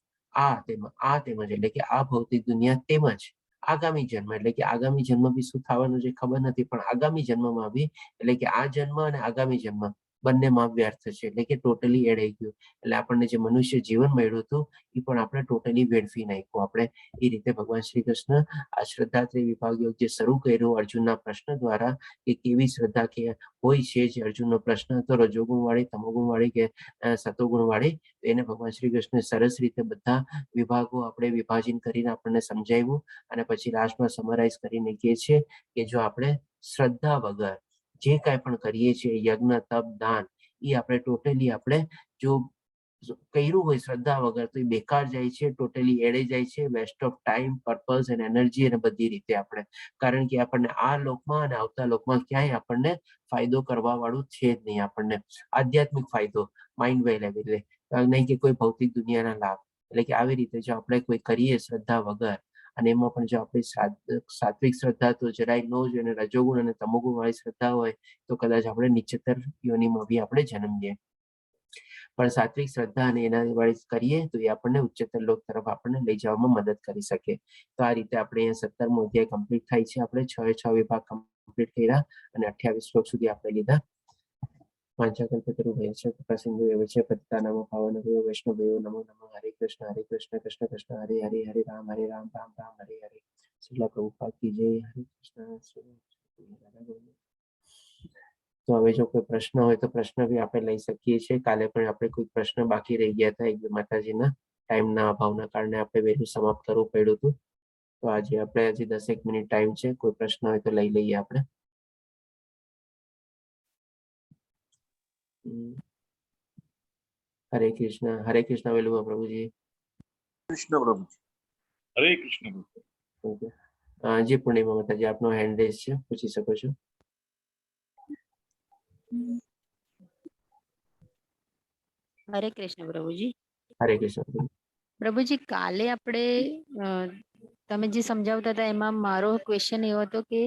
તેમજ એટલે કે આ ભૌતિક દુનિયા તેમજ આગામી જન્મ, એટલે કે આગામી જન્મ બી શું થવાનું છે ખબર નથી, પણ આગામી જન્મમાં બી, એટલે કે આ જન્મ અને આગામી જન્મ બંનેમાં વ્યર્થ છે. એટલે કે ટોટલી એડાઈ ગયું. એટલે આપણને જે મનુષ્ય જીવન મળ્યું હતું એ પણ આપણે ટોટલી વેડફી નાખ્યું. આપણે એ રીતે ભગવાન શ્રી કૃષ્ણ આ શ્રદ્ધાત્રય વિભાગ યોગ જે શરૂ કર્યું અર્જુનના પ્રશ્ન દ્વારા, કે કેવી શ્રદ્ધા કે હોય છે, જે અર્જુનનો પ્રશ્ન હતો રજોગુણ વાળી, તમોગુણ વાળી કે સતોગુણ વાળી, એને ભગવાન શ્રી કૃષ્ણ સરસ રીતે બધા વિભાગો આપણે વિભાજન કરીને આપણને સમજાવ્યું, અને પછી લાસ્ટમાં સમરાઇઝ કરીને કહે છે કે જો આપણે શ્રદ્ધા વગર જે કાંઈ પણ કરીએ છીએ, યજ્ઞ તપ દાન, એ આપણે ટોટલી આપણે જો કર્યું હોય શ્રદ્ધા વગર તો એ બેકાર જાય છે, ટોટલી એડે જાય છે, વેસ્ટ ઓફ ટાઈમ, પર્પઝ અને એનર્જી, અને બધી રીતે આપણે, કારણ કે આપણને આ લોકમાં અને આવતા લોકમાં ક્યાંય આપણને ફાયદો કરવા વાળું છે જ નહીં. આપણને આધ્યાત્મિક ફાયદો માઇન્ડ વેલ એટલે નહીં કે કોઈ ભૌતિક દુનિયાના લાભ. એટલે કે આવી રીતે જો આપણે કોઈ કરીએ શ્રદ્ધા વગર, અને એમાં પણ જો આપણી સાત્વિક શ્રદ્ધા તો જરાય ન જ, અને રજોગુણ અને તમોગુણ વાળી શ્રદ્ધા હોય તો કદાચ આપણે નીચતર યોનિમાં બી આપણે જન્મીએ. પણ સાત્વિક શ્રદ્ધા અને એના વાળી કરીએ તો એ આપણને ઉચ્ચતર લોક તરફ આપણને લઈ જવામાં મદદ કરી શકે. તો આ રીતે આપણે અહીંયા 17મો અધ્યાય કમ્પ્લીટ થાય છે. આપણે 6 વિભાગ કમ્પ્લીટ કર્યા અને 28 શ્લોક સુધી આપણે લીધા. વાંચાકલ્પતરુભ્યશ્ચ કૃપા સિંધુભ્યશ્ચ પતિતાનાં પાવનેભ્યો વૈષ્ણવેયો નમો નમઃ. હરે કૃષ્ણ કૃષ્ણ કૃષ્ણ હરે હરે, હરે રામ રામ રામ હરે હરે. શ્રીલ પ્રભુપાદ કી જય. હરે કૃષ્ણ. તો હવે જો કોઈ પ્રશ્ન હોય તો પ્રશ્ન બી આપણે લઈ શકીએ છીએ. કાલે પણ આપણે કોઈ પ્રશ્ન બાકી રહી ગયા હતા, એક બે માતાજીના ટાઈમના અભાવના કારણે આપણે વહેલું સમાપ્ત કરવું પડ્યું હતું. તો આજે આપણે હજી 10 મિનિટ ટાઈમ છે, કોઈ પ્રશ્ન હોય તો લઈ લઈએ આપણે. હરે કૃષ્ણ વેલું પ્રભુજી. કૃષ્ણ પ્રભુ. હરે કૃષ્ણ. ઓકે, જી પૂર્ણિમા માતાજી, આપનો હેન્ડ રેઝ છે, પૂછી શકો છો. હરે કૃષ્ણ પ્રભુજી. હરે કૃષ્ણ પ્રભુજી, કાલે આપણે તમે જે સમજાવતા હતા એમાં મારો ક્વેશ્ચન એવો હતો કે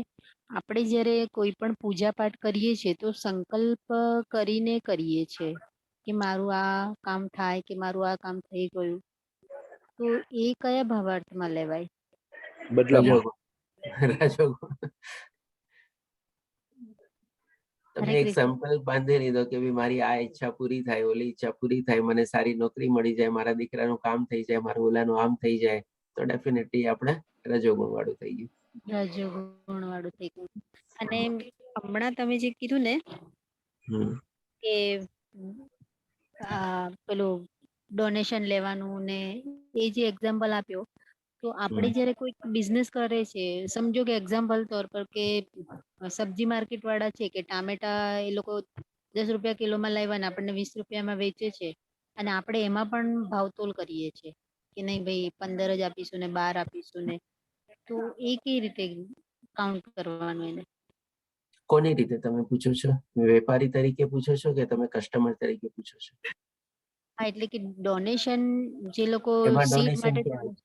આપણે જ્યારે કોઈ પણ પૂજા પાઠ કરીએ છીએ તો સંકલ્પ કરીને કરીએ છીએ કે મારું આ કામ થાય, કે મારું આ કામ થઈ ગયું, તો એ કયા ભાવાર્થમાં લેવાય? તમે એક સંકલ્પ બાંધી લીધો કે મારી આ ઈચ્છા પૂરી થાય, ઓલી ઈચ્છા પૂરી થાય, મને સારી નોકરી મળી જાય, મારા દીકરાનું કામ થઈ જાય, મારું ઓલાનું આમ થઈ જાય, તો ડેફિનેટલી આપણે રજોગુણ વાળું થઈ ગયું. રજોગુણ વાળું થઈ ગયું. અને હમણાં તમે જે કીધું ને કે પેલું ડોનેશન લેવાનું ને એ જે એક્ઝામ્પલ આપ્યો, તો આપણે જ્યારે કોઈ બિઝનેસ કરે છે, સમજો કે એક્ઝામ્પલ તौर પર કે સબ્જી માર્કેટ વાળા છે કે ટામેટા એ લોકો 10 રૂપિયા કિલોમાં લાવ્યા ને આપણને 20 રૂપિયામાં વેચે છે, અને આપણે એમાં પણ ભાવતોલ કરીએ છીએ કે નહીં ભાઈ 15 જ આપીશું ને 12 આપીશું ને, તો એ કઈ રીતે કાઉન્ટ કરવાનું એને? કોની રીતે તમે પૂછો છો? વેપારી તરીકે પૂછો છો કે તમે કસ્ટમર તરીકે પૂછો છો? હા, એટલે કે ડોનેશન જે લોકો એમાં સીટ ડોનેશન માટે ક્યાં?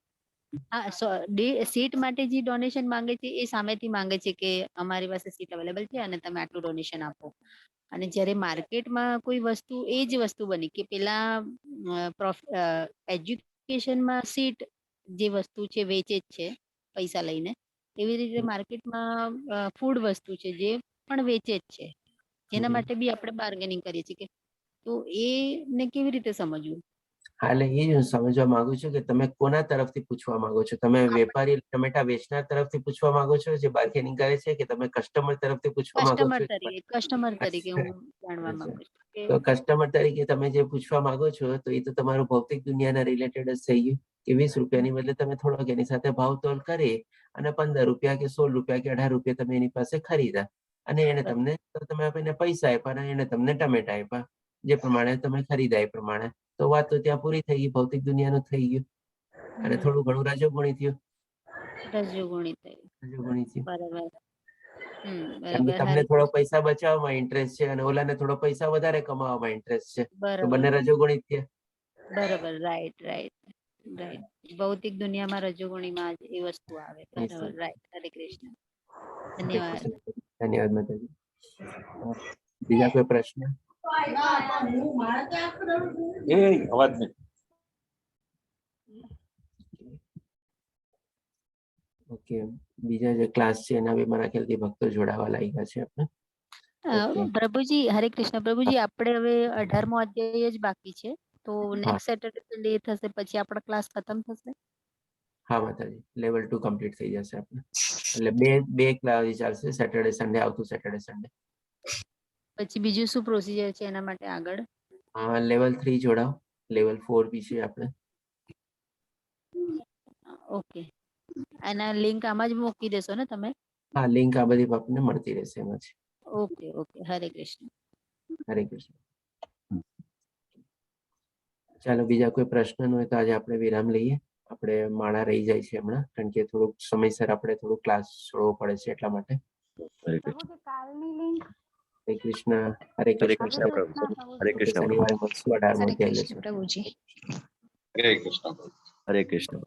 સીટ માટે જે ડોનેશન માંગે છે એ સામેથી માંગે છે કે અમારી પાસે સીટ અવેલેબલ છે અને તમે આટલું ડોનેશન આપો. અને જ્યારે માર્કેટમાં કોઈ વસ્તુ એ જ વસ્તુ બની કે પેલા એજ્યુકેશનમાં સીટ જે વસ્તુ છે વેચે જ છે પૈસા લઈને, એવી રીતે માર્કેટમાં ફૂડ વસ્તુ છે જે પણ વેચે જ છે, જેના માટે બી આપણે બાર્ગેનિંગ કરીએ છીએ કે, તો એને કેવી રીતે સમજવું? હા, એટલે એ જ હું સમજવા માંગુ છું કે તમે કોના તરફથી પૂછવા માંગો છો? તમે વેપારી ટમેટા વેચનાર તરફથી પૂછવા માંગો છો જે બાર્ગેનિંગ કરે છે, કે તમે કસ્ટમર તરફથી પૂછવા માંગો છો? કસ્ટમર તરીકે હું જાણવા માંગુ છું કે તો કસ્ટમર તરીકે તમે જે પૂછવા માંગો છો તો એ તો તમારું ભૌતિક દુનિયાના રિલેટેડ જ થઈ ગયું કે 20 રૂપિયાની બદલે તમે થોડોક એની સાથે ભાવતોલ કરી અને 15 રૂપિયા કે 16 રૂપિયા કે 18 રૂપિયા તમે એની પાસે ખરીદા અને એને તમને તમે આપીને પૈસા આપ્યા અને એને તમને ટમેટા આપ્યા, જે પ્રમાણે તમે ખરીદા એ પ્રમાણે. તો વાત તો ત્યાં પૂરી થઈ ગઈ, ભૌતિક દુનિયાનું થઈ ગયું અને થોડું ઘણું રજોગુણી થયું. રજોગુણી થયું. રજોગુણી થયું. બરાબર. કારણ કે બરાબર. તમને થોડો પૈસા બચાવવામાં ઇન્ટરેસ્ટ છે અને ઓલાને થોડો પૈસા વધારે કમાવામાં ઇન્ટરેસ્ટ છે, તો બંને રજોગુણી જ થયા. બરાબર. રાઈટ. ભૌતિક દુનિયામાં રજોગુણીમાં એ વસ્તુ આવે. બરાબર. રાઈટ. હરે કૃષ્ણ. ધન્યવાદ. ધન્યવાદ માતાજી. બીજા કોઈ પ્રશ્ન? એ અવાજ નહીં. ઓકે, બીજા જે ક્લાસ છે એના બી મારા ખ્યાલથી ભક્તો જોડાવા લાગ્યા છે આપણે. પ્રભુજી, હરે કૃષ્ણ. પ્રભુજી, આપણે હવે 18મો અધ્યાય જ બાકી છે, તો નેક્સ્ટ સેટરડે સન્ડે થશે પછી આપણો ક્લાસ ખતમ થશે? હા માતાજી, લેવલ 2 કમ્પ્લીટ થઈ જશે આપણે. એટલે બે ક્લાસ ચાલશે, સેટરડે સન્ડે, આવતું સેટરડે સન્ડે. પછી બીજું શું પ્રોસિજર છે એના માટે આગળ? લેવલ 3 જોડાઓ, લેવલ 4 બી છે આપણે. ઓકે, આના લિંક આમાં જ મૂકી દેશો ને તમે? હા, લિંક આ બધી આપણને મળતી રહેશે એમાં જ. ઓકે. હરે કૃષ્ણ. હરે કૃષ્ણ. ચાલો, બીજા કોઈ પ્રશ્ન હોય તો આજે આપણે વિરામ લઈએ. આપણે માળા રહી જાય છે હમણાં, કારણ કે થોડુંક સમયસર આપણે થોડું ક્લાસ છોડવો પડે છે એટલા માટે. હરે કૃષ્ણ. હરે કૃષ્ણ. હરે કૃષ્ણ. હરે કૃષ્ણ. શનિવારે મળશું 18મો અધ્યાય કૃષ્ણ લેશું. પ્રભુજી. હરે કૃષ્ણ. હરે કૃષ્ણ.